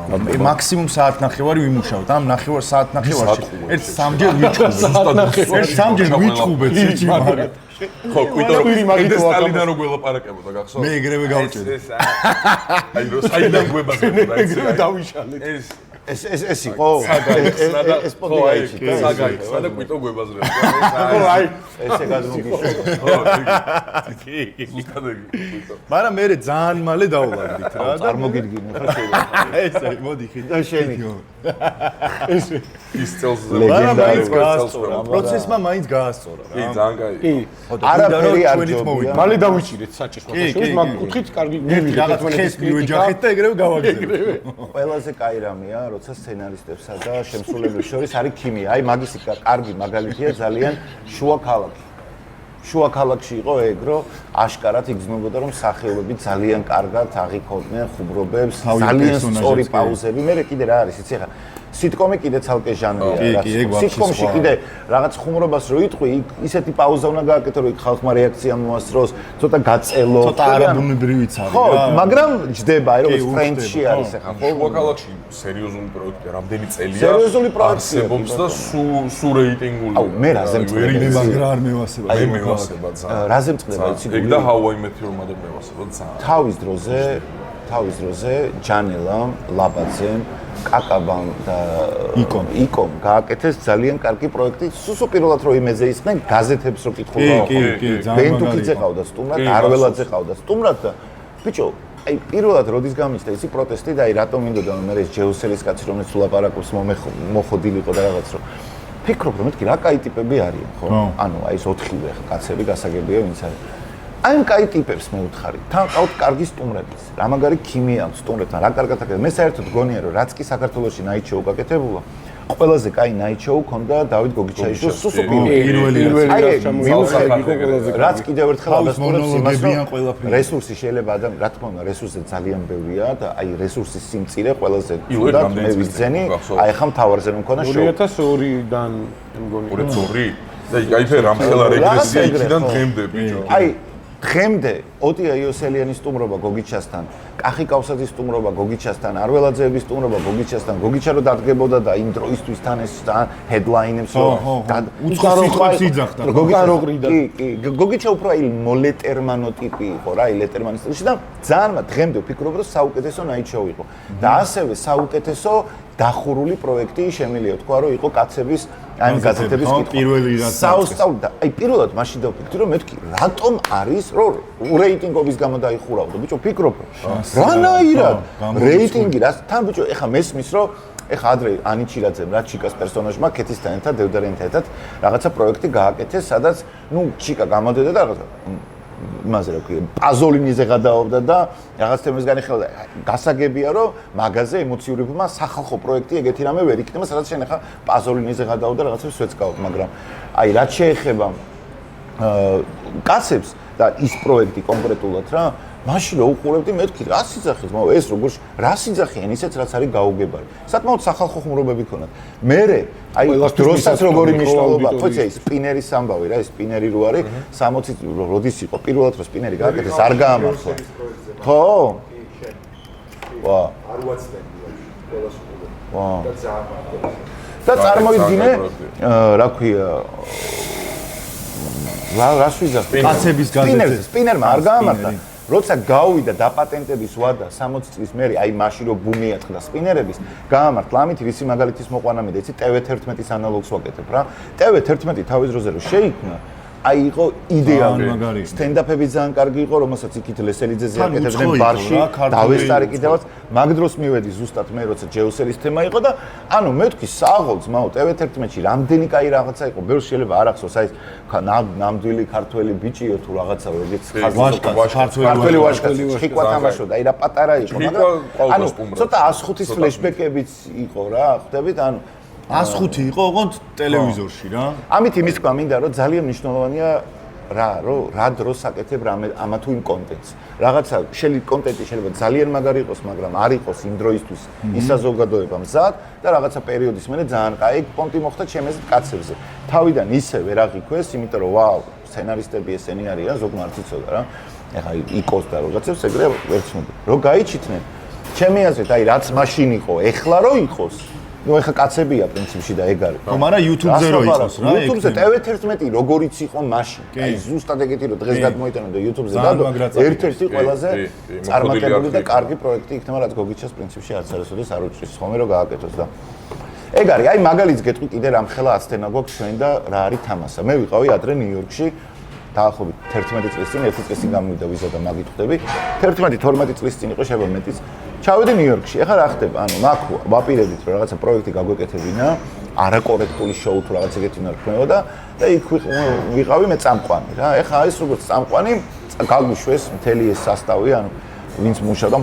მაქსიმუმ საათნახევარი ვიმუშავთ. ამ ნახევარ საათნახევარში ერთ სამჯერ ვიჩხუბეთ. ერთ სამჯერ ვიჩხუბეთ ციცი მაგრამ ხო, კვირი მაგით სტალიდან რო გველაპარაკებოდა გახსოვს? მე ეგრევე გავჭერე. აი რო საიდან გვებაზე და ეგრევე დავიშალეთ. ეს ეს იყო? ეს პონტი აიჩი. საგაიქს და კვიტო გვებაზრებს. აი, ესე გადმოგიშო. კი, ზუსტად ეგ. მაგრამ მე ძალიან მალე დაულაგდით რა. წარმოგიდგინე ხო შეიძლება. ესე მოდი ხი. და შენი. ის წელს მაგრამ მაინც გაასწორა. პროცესმა მაინც გაასწორა რა. კი, ძალიან კაი. კი. არაფერი არ ჯობია. მალე დავიჭირეთ საჭეს მოხდა. მაგ კუთხით კარგი რაღაც ხეს მივეჯახეთ და ეგრევე გავაგზავნეთ. ყველაზე კაი რამეა, როცა სცენარისტებსა და შემსრულებლებს შორის არის ქიმია. აი მაგისი კარგი მაგალითია ძალიან შუა ქალაქი. შუა ქალაქში იყო ეგ, რომ აშკარად იგრძნობოდა, რომ სახეობები ძალიან კარგად აღიქონდნენ ხუბრობებს, ძალიან სწორი პაუზები. მე კიდე რა არის, იცი ხა სიტკომი კიდე ცალკე ჟანრია. სიტკომში კიდე რაღაც ხუმრობას რო იტყვი, ისეთი პაუზა უნდა გააკეთო, რომ ხალხმა რეაქცია მოასწროს, ცოტა გაწელო. ცოტა არაბუნებრივიც არის ხო, რა. მაგრამ ჯდება, აი რომ ფრენჩში არის ახლა. შუა ქალაქში სერიოზული პროექტია, რამდენი წელია. სერიოზული პროექტია. არსებობს და სულ რეიტინგული. აუ, მე რაზე მწყდება? მე მაგრამ არ მევასება. მე მევასება ძალიან. რაზე მწყდება იცი? ეგ და How I Met Your Mother მევასება ძალიან. თავის დროზე ჯანელამ, ლაბაძემ, კაკაბამ და იკომ გააკეთეს ძალიან კარგი პროექტი. სუსუ პირველად რო იმეზე ისხდნენ, გაზეთებს რო კითხულობ. კი, ძალიან ბენდუკიძე ყავდა სტუმრად, არველაძე ყავდა სტუმრად და ბიჭო, აი პირველად როდის გამიჩნდა ისი პროტესტი და აი რატომ მინდოდა მე ეს ჯეუსელის კაცი რომელიც ლაპარაკობს მოხოდილიყო და რაღაც რო ფიქრობ რომ მეთქი რა კაი ტიპები არიან ხო? ანუ აი ეს 4-ვე კაცები გასაგებია ვინც არის. აი ამ კაი ტიპებს მე ვთხარი. თან ყავთ კარგი სტუმრებიც. რა მაგარი ქიმია აქვს სტუმრებთან, რა კარგად აკეთებს. მე საერთოდ გონია რომ რაც კი საქართველოში night show გაკეთებულა, ყველაზე კაი night show ქონდა დავით გოგიჩაიშვილის სუსუ პირველი რაც კიდევ ერთხელ ადასტურებს იმას რომ რესურსი შეიძლება адам რა თქმა უნდა რესურსი ძალიან ბევრია და აი რესურსის სიმწირე ყველაზე და მე ვიზენი აი ხა მთავარზე რომ მქონდა შოუ 2002-დან მგონია 2002 და კაიფე რამხელა რეგრესია იქიდან დღემდე ბიჭო აი დღემდე ოტია იოსელიანის სტუმრობა გოგიჩასთან, კახი კავსაძის სტუმრობა გოგიჩასთან, არველაძეების სტუმრობა გოგიჩასთან, გოგიჩა რო დადგებოდა და იმ დროისთვის თან ეს ჰედლაინებს რო უცხოებს იძახდა. კი, გოგიჩა უფრო აი მოლეტერმანო ტიპი იყო რა, აი ლეტერმანის სტილში და ძალიან დღემდე ვფიქრობ რომ საუკეთესო night show იყო. და ასევე საუკეთესო დახურული პროექტი შემიძლია თქვა რომ იყო კაცების აი გაზეთების პირველი რაც საოსტავ და აი პირველად მაშინ დავფიქრდი რომ მეთქი რატომ არის რომ რეიტინგობის გამო დაიხურავდა ბიჭო ფიქრობ რანაირად რეიტინგი რა თან ბიჭო ეხა მესმის რომ ეხა ადრე ანიჩირაძემ რა ჩიკას პერსონაჟმა კეთისთან ერთად დევდარენთან ერთად რაღაცა პროექტი გააკეთეს სადაც ნუ ჩიკა გამოდოდა და რაღაცა იმაზე რა ქვია პაზოლინიზე გადაობდა და რაღაც თემებს განიხილავდა გასაგებია რომ მაგაზე ემოციურებმა სახალხო პროექტი ეგეთი რამე ვერ იქნება სადაც შენ ახლა პაზოლინიზე გადაოდა რაღაცებს ვეცკავ მაგრამ აი რაც შეეხება კაცებს და ის პროექტი კონკრეტულად რა მაშინ რო უყურებდი მეთქი რა სიძახის მოვა ეს როგორ რა სიძახიან ისეც რაც არის გაუგებარი საკმაოდ სახალხო ხუმრობები ქონათ მე აი დროსაც როგორი მნიშვნელობა ხო იცი სპინერის ამბავი რა ეს სპინერი რო არის 60 როდის იყო პირველად რო სპინერი გააკეთეს არ გაამართლა ხო ვა არ უაცდები ყველას და წარმოვიდგინე რა ქვია რას ვიზახდი კაცების გაზეთი სპინერმა არ გაამართლა როცა გავიდა დაპატენტების ვადა 60 წლის მერე აი მაშინ რო ბუმი ატყდა სპინერების გაამართლა ამით რისი მაგალითის მოყვანა მე და იცი TV11-ის ანალოგს ვაკეთებ რა TV11 თავის დროზე რო შეიქმნა აი იყო იდეალური სტენდაპები ძალიან კარგი იყო რომელსაც იქით ლესელიძეზე აკეთებდნენ ბარში დავესტარი კიდევაც მაგ დროს მივედი ზუსტად მე როცა ჯეუსელის თემა იყო და ანუ მე ვთქვი საღოლ ძმაო TV11-ში რამდენი კაი რაღაცა იყო ბევრს შეიძლება არ ახსოვს აი ნამდვილი ქართველი ბიჭიო თუ რაღაცა როგორც ქართველი ვაშკაცი ხიკვა თამაშობდა აი რა პატარა იყო მაგრამ ანუ ცოტა 105-ის ფლეშბეკებიც იყო რა ხვდებით ანუ 105 იყო ოღონდ ტელევიზორში რა. ამით იმის თქვა მინდა რომ ძალიან მნიშვნელოვანია რა დროს აკეთებ ამა თუ იმ კონტენტს. რაღაცა შეიძლება კონტენტი შეიძლება ძალიან მაგარი იყოს, მაგრამ არ იყოს იმ დროისთვის ის საზოგადოება მზად და რაღაცა პერიოდის მერე ძალიან კაი პონტი მოხდა ჩემს კაცებზე. თავიდან ისე ვერ აღიქვეს, იმიტომ რომ ვაუ, სცენარისტები ესენი არიან, ზოგ მარტიცოდა რა. ეხა იკოს და რაღაცებს ეგრე ვერ ცნობ. რო გაიჩითნენ ჩემი აზრით, აი რაც მაშინ იყო, ეხლა რო იყოს ნუ ეხა კაცებია პრინციპში და ეგ არის. მაგრამ YouTube-ზე რო იყოს რა. YouTube-ზე TV11 როგორიც იყო მაშინ. აი ზუსტად ეგეთი რო დღეს გადმოიტანო და YouTube-ზე დადო. ერთ-ერთი ყველაზე წარმატებული და კარგი პროექტი იქნება, რაც გოგიჩას პრინციპში არც არასოდეს არ უჭრის ხომე რომ გააკეთოს და ეგ არის. აი მაგალითს გეტყვი კიდე რამხელა აცდენა გვაქვს ჩვენ და რა არის თამასა. მე ვიყავი ადრე ნიუ-იორკში დაახლოებით 11 წლის წინ, 1 წლის წინ გამოვიდა ვიზა და მაგით ხვდები. 11-12 წლის წინ იყო შეიძლება მეტიც. ჩავედი ნიუ-იორკში. ეხლა რა ხდება? ანუ მაგ ვაპირებდით რომ რაღაცა პროექტი გაგვეკეთებინა, არაკორექტული შოუ თუ რაღაც ეგეთი უნდა რქმეოდა და იქ ვიყავი მე წამყვანი რა. ეხლა ეს როგორც წამყვანი გაგვიშვეს მთელი ეს სასტავი, ანუ ვინც მუშაობდა,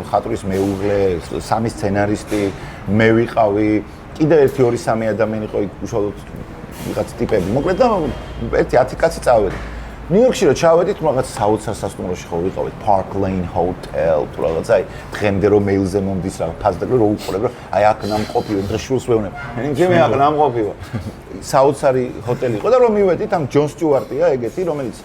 მხატვრის მეუღლე, 3 სცენარისტი, მე ვიყავი, კიდე 1-2-3 ადამიანი იყო იქ უშუალოდ ვიღაც ტიპები. მოკლედ და 1-10 კაცი წავედი. ნიუ-იორკში რო ჩავედით, რაღაც საოცარ სასტუმროში ხო ვიყავით, Park Lane Hotel, თუ რაღაც აი დღემდე რომ მეილზე მომდის რა, ფასდაგრო რო უყურებ, რომ აი აქ ნამყოფიო, დღეს შულს ვეუნებ. მე ძემე აქ ნამყოფიო. საოცარი ჰოტელი იყო და რომ მივედით, ამ ჯონ სტიუარტია ეგეთი, რომელიც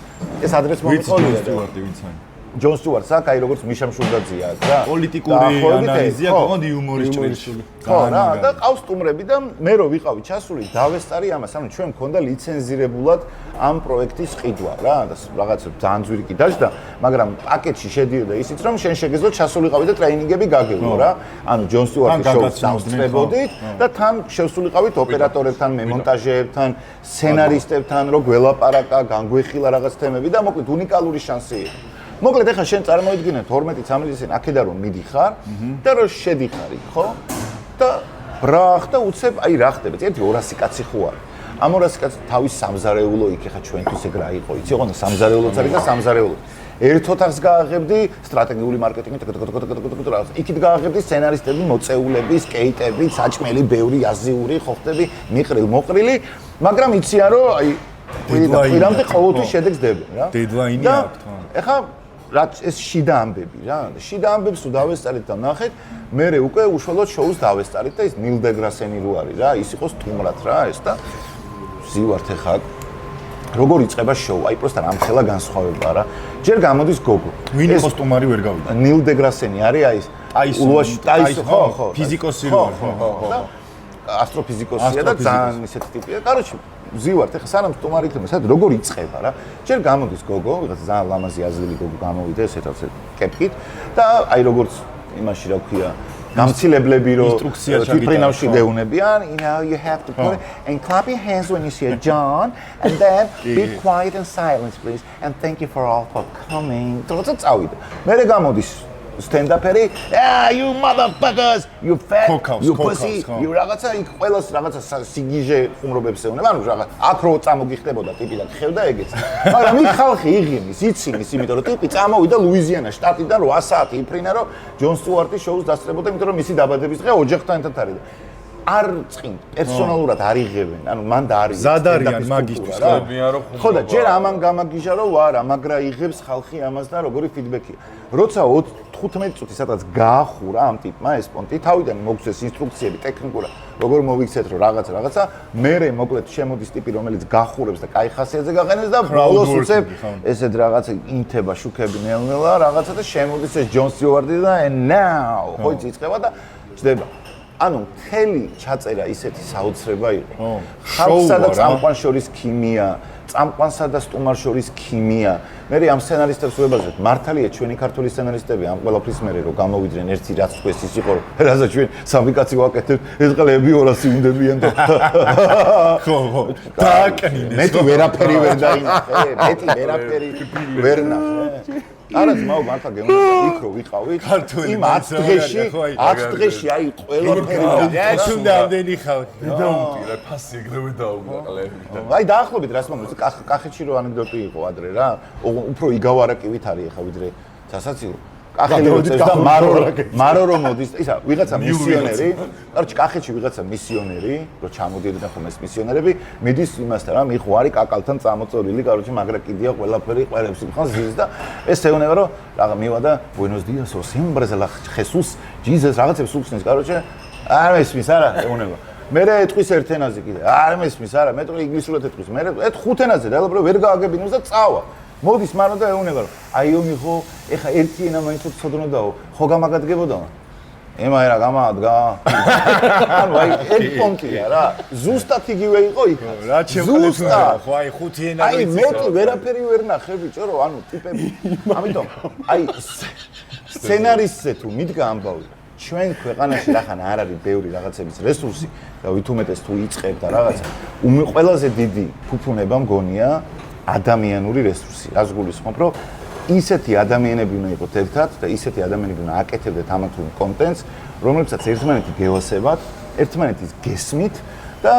ეს ადრესს მომიყოლია. სტიუარტი ვინც არის? ჯონ სტიუარტს აქ აი როგორც მიშა მშურდაძია აქ რა. პოლიტიკური ანალიზია, კონდ იუმორის ჭრილში. ხო რა, და ყავს სტუმრები და მე რო ვიყავი ჩასული, დავესწარი ამას, ანუ ჩვენ მქონდა ლიცენზირებულად ამ პროექტის ყიდვა რა, და რაღაც ძალიან ძვირი კი დაждდა, მაგრამ პაკეტში შედიოდა ისიც, რომ შენ შეგეძლო ჩასულიყავი და ტრეინინგები გაგევლო რა. ანუ ჯონ სტიუარტის შოუს დავწებოდით და თან შესულიყავით ოპერატორებთან, მემონტაჟერებთან, სცენარისტებთან, რო გველაპარაკა, განგვეხილა რაღაც თემები და მოკლედ უნიკალური შანსი იყო. მოკლედ ეხლა შენ წარმოიდგინე 12-13 წელი აქედან რომ მიდიხარ და რომ შედიხარ იქ, ხო? და ბრახ და უცებ აი რა ხდება? ერთი 200 კაცი ხო არის. ამ 200 კაცი თავის სამზარეულო იქ ეხა ჩვენთვის ეგ რა იყო? იცი ოღონდ სამზარეულოც არის და სამზარეულო. ერთ ოთახს გააღებდი სტრატეგიული მარკეტინგი რაღაც. იქით გააღებდი სცენარისტები, მოწეულები, სკეიტები, საჭმელი, ბევრი აზიური, ხო ხდები, მიყრილ-მოყრილი, მაგრამ იციან რომ აი პირამდე ყოველთვის შედეგს დებენ რა. დედლაინი აქვს თან. ეხა რაც ეს შიდა ამბები რა. შიდა ამბებს თუ დავესწარით და ნახეთ, მე უკვე უშუალოდ შოუს დავესწარით და ის ნილ დეგრასენი რო არის რა, ის იყოს თუმრად რა ეს და ზივართ ეხა როგორ იწყება შოუ? აი პროსტა რამხელა განსხვავებაა რა. ჯერ გამოდის გოგო. ვინ იყო სტუმარი ვერ გავიგე. ნილ დეგრასენი არის აი ულუაში ხო, ფიზიკოსი რო არის ხო. და ასტროფიზიკოსია და ძალიან ისეთი ტიპია. კაროჩი ზივართ ეხა სანამ სტუმარი იქნება, საერთოდ როგორ იწყება რა. ჯერ გამოდის გოგო, ვიღაც ძალიან ლამაზი აზრილი გოგო გამოვიდა ესეთაც კეფით და აი როგორც იმაში რა ქვია გამცილებლები რო ტიპრინავში გეუნებიან, you know you have to put it and clap your hands when you see a John and then be quiet and silence please and thank you for all for coming. თორსა წავიდა. მერე გამოდის stand-up-ერი, you motherfuckers, you fat, you pussy, you რაღაცა იქ ყველას რაღაცა სიგიჟე ხუმრობებს ეუბნება, ანუ რაღაც აქ რო წამოგიხდებოდა ტიპი და ხევდა ეგეც. მაგრამ იქ ხალხი იღიმის, იცინის, იმიტომ რომ ტიპი წამოვიდა ლუიზიანა შტატიდან 8 საათი იფრინა, რომ ჯონ სტიუარტის შოუს დასწრებოდა, იმიტომ რომ მისი დაბადების დღე ოჯახთან ერთად არის. არ წინ პერსონალურად არ იღებენ, ანუ მან და არის ზადარიან მაგისტრის ხო და ჯერ ამან გამაგიჟა რომ ვარა, მაგრა იღებს ხალხი ამას და როგორი ფიდბექია. როცა 15 წუთი სადაც გაახურა ამ ტიპმა ეს პონტი, თავიდან მოგცეს ინსტრუქციები ტექნიკურად, როგორ მოვიქცეთ რომ რაღაცა, მერე მოკლედ შემოდის ტიპი რომელიც გახურებს და კაი ხასიათზე გაყენებს და ბოლოს უცებ ესეთ რაღაცა ინთება შუქები ნელ-ნელა რაღაცა და შემოდის ეს ჯონ სტიუარტი და and now ხო იწყება და ჯდება. ანუ მთელი ჩაწერა ისეთი საოცრება იყო. ხალხსა და წამყვანს შორის ქიმია, წამყვანსა და სტუმარს შორის ქიმია. მე ამ სცენარისტებს ვებაზრებ, მართალია ჩვენი ქართული სცენარისტები ამ ყველაფრის მერე რომ გამოვიდნენ ერთი რაც თქვეს ის იყო, რაზა ჩვენ სამი კაცი ვაკეთებთ, ეს ყლები 200 უნდებიან და ხო. დააკნინეს. მეტი ვერაფერი ვერ დაინახე, მეტი ვერაფერი ვერ ნახე. არა ძმაო მართლა გეუბნები იქ რო ვიყავით იმ 10 დღეში აი ყველაფერი და ამდენი ხალხი დედაუტი რა ფასი ეგრევე დაუგა ყლები აი დაახლოებით რას მომწონს კახეთში რო ანეკდოტი იყო ადრე რა უფრო იგავარაკივით არის ახლა ვიდრე სასაცილო კახელი როწევს და მარო რომ მოდის ისა ვიღაცა მისიონერი კაროჩი კახეთში ვიღაცა მისიონერი რო ჩამოდიოდნენ ხომ ეს მისიონერები მიდის იმასთან რა მიხვარი კაკალთან წამოწოლილი კაროჩი მაგრა კიდია ყველაფერი ყვერებს იმხან ზის და ეს ეუბნება რომ რაღა მივადა ბუენოს დიას ო სიმბრეს ლა ხესუს ჯიზეს რაღაცებს უხსნის კაროჩი არ მესმის არა ეუბნება მე ეთქვის ერთ ენაზე კიდე არ მესმის არა მე თვითონ ინგლისურად ეთქვის მე ეთ ხუთ ენაზე და უბრალოდ ვერ გააგებინოს და წავა მოდის მანო და ეუბნება რომ აი ომი ხო ეხა ერთი ენა მაინც ცოდნოდაო ხო გამაგადგებოდაო ემაერა გამაადგა. ანუ აი ერთ პონტია რა. ზუსტად იგივე იყო იქ. რა შეყოლებს ხო აი ხუთი ენა აი მეტი ვერაფერი ვერ ნახე ბიჭო რომ ანუ ტიპები. ამიტომ აი სცენარისტზე თუ მიდგა ამბავი ჩვენ ქვეყანაში რახან არ არის ბევრი რაღაცების რესურსი და ვითუმეტეს თუ იწყებ და რაღაცა ყველაზე დიდი ფუფუნება მგონია ადამიანური რესურსი. რას გულისხმობ რომ ისეთი ადამიანები უნდა იყოს ერთად და ისეთი ადამიანები უნდა აკეთებდეთ ამა თუ იმ კონტენტს, რომლებსაც ერთმანეთი გევასებათ, ერთმანეთის გესმით და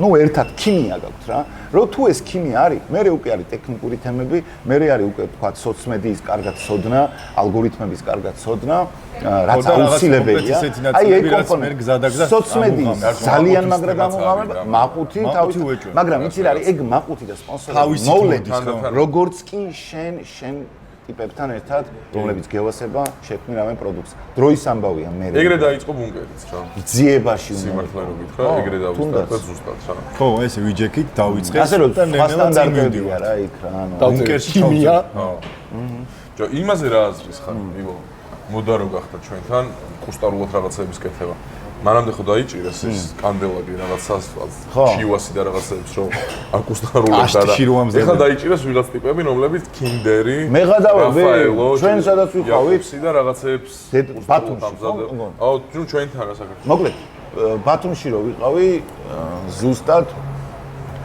ნუ ერთად ქიმია გაქვთ რა. რო თუ ეს ქიმია არის, მე უკვე არის ტექნიკური თემები, მე არის უკვე თქვა სოციმედიის კარგად ცოდნა, ალგორითმების კარგად ცოდნა, რაც აუცილებელია. აი ეგ კომპონენტი სოციმედიის ძალიან მაგრა გამოყენება, მაყუთი თავის, მაგრამ იცი რა არის, ეგ მაყუთი და სპონსორები მოვლენს, როგორც კი შენ ტიპებთან ერთად, რომლებიც გევასება, შექმნი რამე პროდუქტს. დროის ამბავია მე. ეგრე დაიწყო ბუნკერიც რა. ძიებაში სიმართლე რომ გითხრა, ეგრე დავიწყე ზუსტად რა. ხო, ესე ვიჯექით დავიწყეს ასე რომ სხვა სტანდარტებია რა იქ რა, ანუ ბუნკერში ქიმია. ჯო იმაზე რა აზრის ხარ, მიბო. მოდა რო გახდა ჩვენთან კუსტარულად რაღაცების კეთება. მანამდე ხო დაიჭირეს ეს კანდელაკი რაღაცას ჩიუასი და რაღაცებს რომ აკუსტარულად და ეხლა დაიჭირეს ვიღაც ტიპები რომლებიც კინდერი მე გადავები ჩვენ სადაც ვიყავით და რაღაცებს ბათუმში აუ ჩვენთან რა საქართველოს მოკლედ ბათუმში რო ვიყავი ზუსტად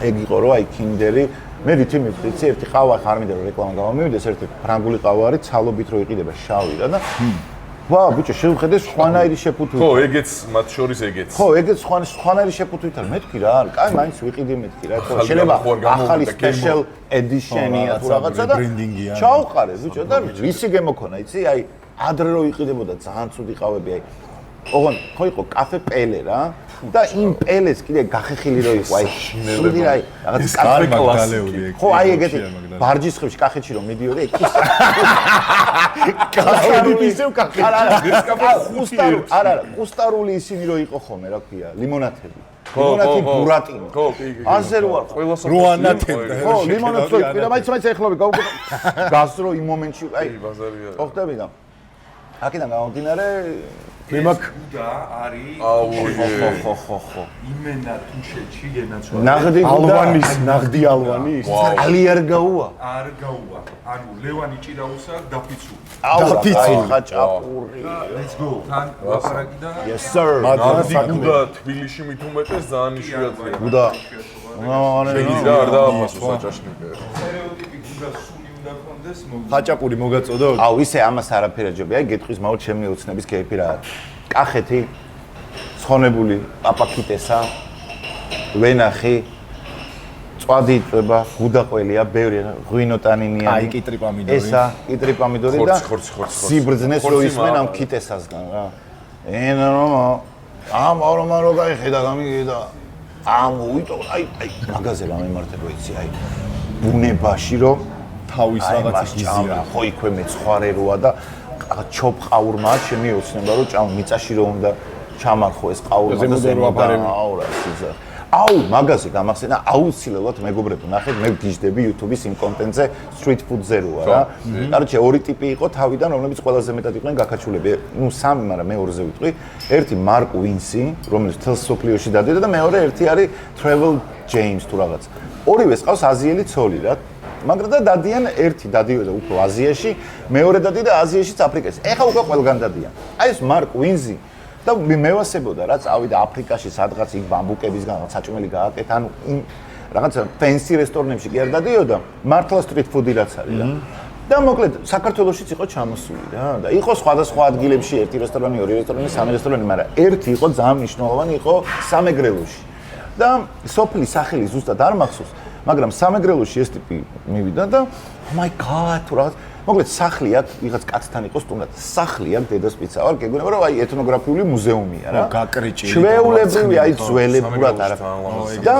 ეგ იყო რომ აი კინდერი მე რითი მივხვდიცი ერთი ყავა ხარ მინდა რომ რეკლამა გამომივიდეს ერთი ფრანგული ყავა არის ცალობით რო იყიდება შავი რა და ვა ბიჭო შევხედე სხვანაირი შეფუთვით ხო ეგეც მათ შორის ეგეც ხო ეგეც სხვანაირი შეფუთვით არის მეთქი რა არის კაი მაინც ვიყიდი მეთქი რა ხო შეიძლება ახალი special edition-ია თუ რაღაცა და ჩაუყარე ბიჭო და რისი გემოქონა იცი აი ადრე რო იყიდებოდა ძალიან ცუდი ყავები აი ოღონ ხო იყო კაფე პელე რა და იმ პელეს კიდე გახეხილი რო იყო აი სული აი რაღაც კაფე კლასიკი ხო აი ეგეთი ბარჯისხევში კახეთში რომ მიდიოდი აი კახეთი ისევ კახეთი არა ყუსტარული ისინი რო იყო ხოლმე რა ქვია ლიმონათები ლიმონათი ბურატინო ხო კი ასე რო არ ყველას როანათები ხო ლიმონათი და მაინც ეხლობი გასრო იმ მომენტში აი ბაზარია ხო ხტები და აქედან გამომდინარე მე მაგ და არის ხო იმენა თუშეთში ენაცვა ნაღდი ალვანის ნაღდი ალვანის ალი არ გაუა არ გაუა ანუ ლევანი ჭირაუსა დაფიცული დაფიცული ხაჭაპური let's go თან ლაპარაკი და yes sir და თბილისში მით უმეტეს ძალიან იშვიათია გუდა შეიძლება არ დააფასო საჭაშნიკე სტერეოტიპი გუდა სული უნდა კონდეს ხაჭაპური მოგაწოდოთ აუ ისე ამას არაფერი ჯობია აი გეტყვის მაუთ ჩემი ოცნების კეიფი რა კახეთი ცხონებული პაპაკიტესა ვენახი წვადი იწება გუდაყველია ბევრი ღვინოტანინიანი აი კიტრი პამიდორი ესა კიტრი პამიდორი და ხორცი სიბრძნეს რო ისმენ ამ კიტესასგან რა ენა რომ ამა რო გაიხედა გამიგიდა უიტო აი მაგაზე რა მემართება იცი აი ბუნებაში რომ თავის რაღაცის გიზია ხო იქვე მეცხვარე როა და ჩოპყაურმა შემიოცნება რომ ჭამ მიწაში რომ უნდა ჩამარხო ეს ყაურმა და ზემოდან აუ რა სიზა აუ მაგაზე გამახსენა აუცილებლად მეგობრებო ნახეთ მე ვგიჟდები YouTube-ის იმ კონტენტზე street food-ზე როა რა კაროჩე ორი ტიპი იყო თავიდან რომლებიც ყველაზე მეტად იყვნენ გაქაჩულები ნუ სამი მაგრამ მე ორზე ვიტყვი ერთი მარკ ვინსი რომელიც თელს სოფლიოში დადიოდა და მეორე ერთი არის Travel James თუ რაღაც ორივეს ყავს აზიელი ცოლი რა მაგრამ და დადიან ერთი დადიოდა უფრო აზიაში მეორე დადიდა აზიაშიც აფრიკაში ეხა უკვე ყველგან დადიან აი ეს მარკ ვინსი და მევასებოდა რა წავიდა აფრიკაში სადღაც იქ ბამბუკებისგან საჭმელი გააკეთა ანუ რაღაც ფენსი რესტორნებში კი არ დადიოდა მართლა სტრიტ ფუდი რაც არის რა და მოკლედ საქართველოშიც იყო ჩამოსული რა და იყო სხვადასხვა ადგილებში ერთი რესტორანი ორი რესტორანი სამი რესტორანი მაგრამ ერთი იყო ძალიან მნიშვნელოვანი იყო სამეგრელოში და სოფლის სახელი ზუსტად არ მახსოვს მაგრამ სამეგრელოში ეს ტიპი მივიდა და oh my god თუ რაღაც მოკლედ სახლი აქ ვიღაც კაცთან იყო სტუმრად სახლი აქ დედასპიცა ვარ გეგონება რომ აი ეთნოგრაფიული მუზეუმია რა გაკრიჭილი ჩვეულებრივი აი ძველებურად არა და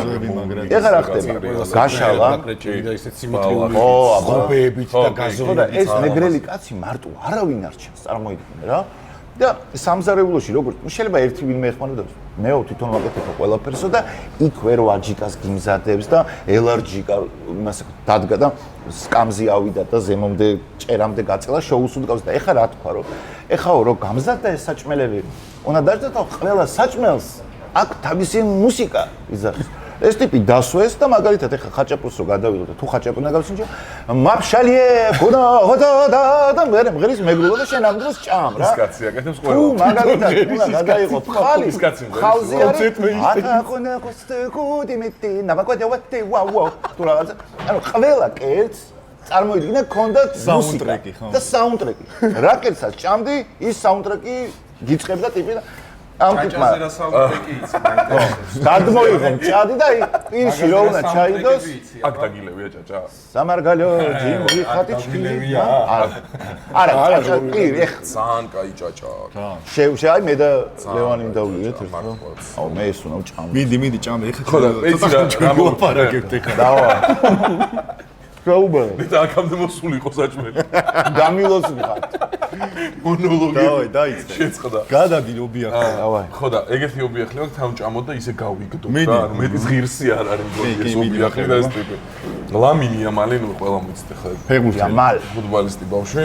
ეხლა რა ხდება გაშალა გაკრიჭილი და ისეთ სიმეტრიული ღობეებით და გაზონებით ეს მეგრელი კაცი მარტო არავინ არ ჩანს წარმოიდგინე რა და სამზარეულოში როგორც შეიძლება ერთი ვინმე ეხმარებოდეს მეო თვითონ ვაკეთებ ყველაფერსო და იქ ვერ ვაჯიკას გიმზადებს და ელარჯიკა იმას დადგა და სკამზე ავიდა და ზემომდე ჭერამდე გაწელა შოუს უდავს და ეხა რა თქვა რომ ეხაო რომ გამზადდა ეს საჭმელები უნდა დაჭერდა ყველა საჭმელს აქ თავისი მუსიკა იზარს ეს ტიპი დასვეს და მაგალითად ეხა ხაჭაპურს რო გადავიღოთ და თუ ხაჭაპურნა გავსინჯო მაფშალიე გონა და მე მღერის მეგრულო და შენ ამ დროს ჭამ რა ის კაცი აკეთებს ყველა თუ მაგალითად უნდა გადაიღოთ ხალი ხალზე არის აკა ხონა კოსტეკუდი მეტი ნაბაკოდევატე ვაუ თუ რაღაცა ანუ ყველა კერძს წარმოიდგინე ქონდათ საუნდტრეკი ხო და საუნდტრეკი რა კერძსაც ჭამდი ის საუნდტრეკი გიწყებდა ტიპი და ამ ტიპმა ჭაჭაზე რა საუნდტრეკი იცი მაინტერესებს გადმოიღო მჭადი და პირში რო უნდა ჩაიდოს აქ დაგილევია ჭაჭა სამარგალო ჯიმი ხათი ჩქილია არა ჭაჭა კი ეხ ძალიან კაი ჭაჭა შევშე აი მე და ლევანი დავლიეთ აუ მე ეს უნდა ჭამ მიდი ჭამე ეხა ხო და ეცი რა მოვაპარაკებთ ეხა დავა გაუბა და აქამდე მოსული იყო საჭმელი გამილოს ვიხარ მონოლოგი დავაი დაიწყე შეწყდა გადადი ობიახლა დავაი ხო და ეგეთი ობიახლი მაქვს თავჭამო და ისე გავიგდო მიდი. და ანუ მეტის ღირსი არ არის ეს ობიახლი და ეს ტიპი ლამინი ამალი ნუ ყველა მოიცით ხა ფეგურთი მალ ფუტბოლისტი ბავშვი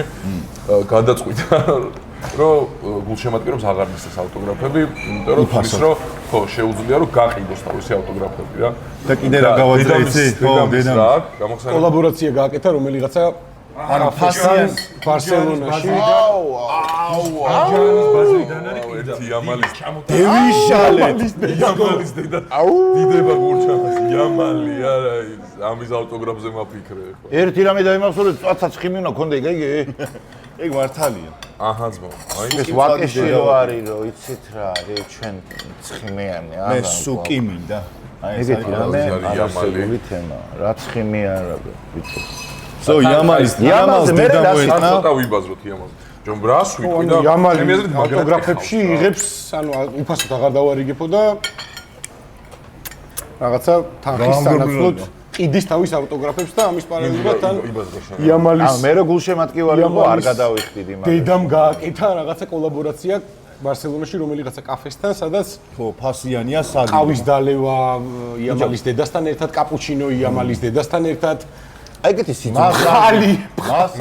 გადაწყვიტა რომ გულშემატკივრებს აღარ მისცეს ავტოგრაფები იმიტომ რომ ის რომ ხო შეუძლია რომ გაყიდოს თავისი ავტოგრაფები რა და კიდე რა გავაძლე იცი ხო დედამ რა გამახსენე კოლაბორაცია გააკეთა რომელიღაცა ანუ ფასიან ბარსელონაში ჯანის ბაზრიდან არის კიდე ერთი იამალის დევიშალეთ იამალის დედა დიდება გურჩამას იამალი არა ამის ავტოგრაფზე მაფიქრე ხო ერთი რამე დაიმახსოვრე წვაცა ცხიმი უნდა ქონდა ეგ ეგ მართალია აჰა ძმო აი ეს ვაკეში რო არის რო იცით რა არის ჩვენ ცხიმიანი მე სუკი მინდა აი ეს ეგეთი რამე არის არასებული თემა რა ცხიმი არა ვიცი ზო იამალის მე რა ან ცოტა ვიბაზროთ იამალს ჯომ რას ვიტყვი და იამალი მე აზრით ავტოგრაფებში იღებს ანუ უფასოდ აღარ დავარიგებო და რაღაცა თანხის სანაცვლოდ ყიდის თავის ავტოგრაფებს და ამის პარალელურად თან იამალის მე რო გულშემატკივარი ვიყო არ გადავიხდიდი მაგრამ დედამ გააკეთა რაღაცა კოლაბორაცია ბარსელონაში რომელიღაცა კაფესთან სადაც ხო ფასიანია საგი ყავის დალევა იამალის დედასთან ერთად კაპუჩინო იამალის დედასთან ერთად აი ეგეთი სიტუაცია ხალი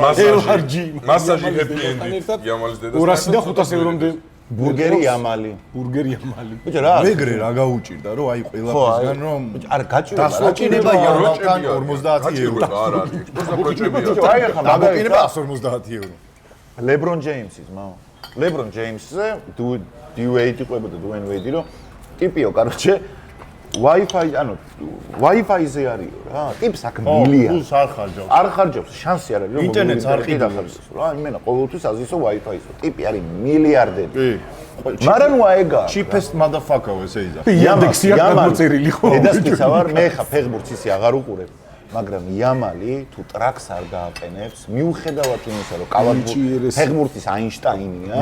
მასაჟი მასაჟი ჰეპი ენდი იამალის დედას 200 და 500 ევრომდე ბურგერი იამალი ბურგერი იამალი ბიჭო რა მეგრე რა გაუჭირდა რომ აი ყველაფერსგან რომ არ გაჭირდა დასვაკინება იამალთან 50 ეურო არ არის ექსპორტაბროჭებია ბიჭო აი ახლა დაგოკინება მაგალითად 150 ეურო ლებრონ ჯეიმსის მაო ლებრონ ჯეიმსზე დუეიდი ყვებოდა დუენ ვეიდი რომ ტიპიო კაროჩე Wi-Fi ანუ Wi-Fi-ზე არისო რა ტიპს აქ მილია ფულს არ ხარჯავს არ ხარჯავს შანსი არ არის რომ ინტერნეტს არ ყიდავს რა იმენა ყოველთვის აზისო Wi-Fi-სო ტიპი არის მილიარდერი მაგრამ ნუ აეგა cheapest motherfucker ესე იზა იანდექსი აქ გადმოწერილი ხო დედასკიცა ვარ მე ხა ფეხბურთს ისე აღარ უყურებ მაგრამ იამალი თუ ტრაქს არ გააყენებს მიუხედავად იმისა რომ კალათბურთის ფეხბურთის აინშტაინია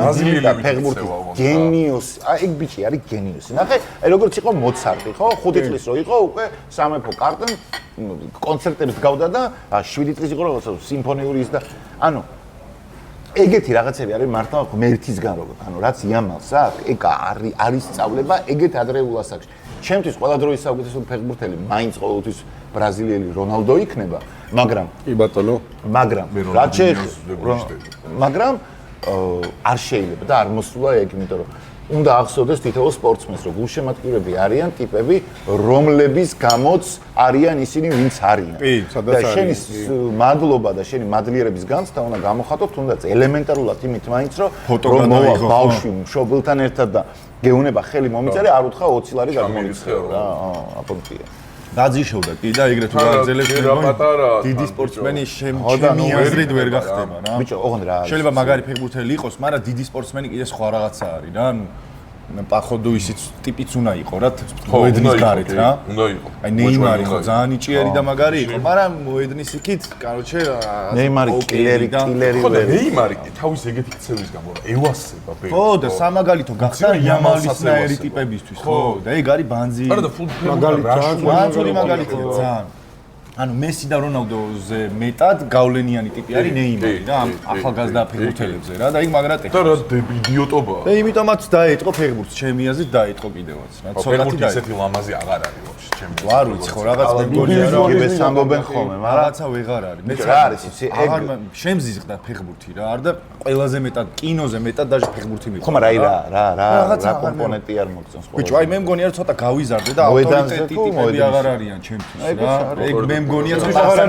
და ფეხბურთის გენიოსი აი ეგ ბიჭი არის გენიოსი ნახე აი როგორც იყო მოცარტი ხო 5 წლის რო იყო უკვე სამეფო კარტენ კონცერტებს გავდა და 7 წლის იყო რაღაცა სიმფონიური ის და ანუ ეგეთი რაღაცები არის მართლა ღმერთისგან როგორ ანუ რაც იამალს აქვს ეგ არის სწავლება ეგეთ ადრეულ ასაკში ჩემთვის ყველა დროის საუკეთესო ფეხბურთელი მაინც ყოველთვის ბრაზილიელი რონალდო იქნება მაგრამ კი ბატონო მაგრამ არ შეიძლება და არ მოსულა ეგ იმიტომ რომ უნდა ახსოვდეს თითოეულ სპორტსმენს რომ გულშემატკივრები არიან ტიპები რომლების გამოც არიან ისინი ვინც არიან და შენი მადლობა და შენი მადლიერების განცდა უნდა გამოხატო თუნდაც ელემენტარულად იმით მაინც რომ მოვა ბავშვი მშობელთან ერთად და გეუნება ხელი მომიწერე არ უთხრა 20 ლარი გადმოიცხეო რა აპონტია დაძიშოვდა კი და ეგრეთ უგრძელებს დიდი სპორტსმენი ჩემი აზრით ვერ გახდება რა ბიჭო ოღონდ რა შეიძლება მაგარი ფეხბურთელი იყოს მაგრამ დიდი სპორტსმენი კიდე სხვა რაღაცა არის რა პახოდო ისიც ტიპიც უნდა იყო რა მოედნის გარეთ რა უნდა იყო აი ნეიმარი ხო ძალიან იჭიერი და მაგარი იყო მაგრამ მოედნის იქით კაროჩე ნეიმარი კილერი ხო და ნეიმარი თავის ეგეთი ქცევის გამო ევასება ბეი ხო და სამაგალითო გახსნა იამალისნაირი ტიპებისთვის ხო და ეგ არის ბანძი არა და ფუტბოლი მაგალითად მაგალითია ძალიან ანუ მესი და რონალდოზე მეტად გავლენიანი ტიპი არის ნეიმარი რა ამ ახალგაზრდა ფეხბურთელებზე რა და იქ მაგრატე. და რა იდიოტობაა. და იმიტომაც დაეწყო ფეხბურთს, ჩემი აზრით დაეწყო კიდევაც რა. ფეხბურთი ისეთი ლამაზი აღარ არის ვაფშე ჩემი. არ ვიცი ხო რაღაც მე მგონია რომ იგივე სამბობენ ხოლმე, მაგრამ რაღაცა ვეღარ არის. მეც რა არის იცი? აღარ შემზიზღდა ფეხბურთი რა, არ და ყველაზე მეტად კინოზე მეტად დაჟე ფეხბურთი მიყვარს. ხომ რა კომპონენტი არ მოგწონს ხოლმე. ბიჭო, აი მე მგონია რომ ცოტა გავიზარდე და ავტორიტეტი ტიპები აღარ არიან ჩემთვის რა. ეგ მე მგონია რომ აღარ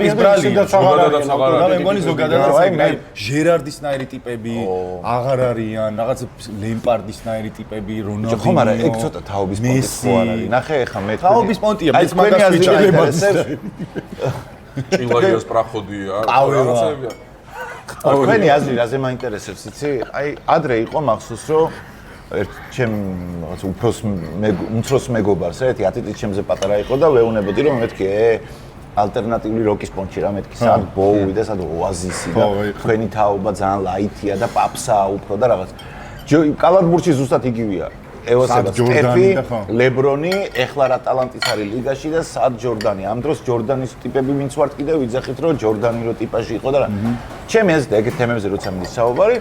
მე მგონი ზოგადადაც აი ჟერარდისნაირი ტიპები აღარ არიან, რაღაც ლემპარდისნაირი ტიპები, რონალდინიო. ხომ არა, ეგ ცოტა თაობის პონტი ხო არ არის. ნახე ახლა მე თაობის პონტია, მეც მაგას ვიჭარბ. ჭილაიას პრახოდია, რაღაცებია. თქვენი აზრი რაზე მაინტერესებს, იცი? აი ადრე იყო მახსოვს რომ ერთ ჩემ რაღაც უმცროს მეგობარს ერთი 10 წლის ჩემზე პატარა იყო და ვეუბნებოდი რომ მეთქი ალტერნატიული როკის პონჩი რა მეთქი სად ბოუი და სად ოაზისი და თქვენი თაობა ძალიან ლაითია და პაპსაა უფრო და რაღაც კალათბურთში ზუსტად იგივეა ევასება სტეფი ლებრონი ეხლა რა ტალანტის არის ლიგაში და სად ჯორდანი ამ დროს ჯორდანის ტიპები ვინც ვართ კიდევ ვიძახით რომ ჯორდანი რო ტიპაჟი იყო და რა ჩემი აზრით ეგეთ თემებზე როცა მიდის საუბარი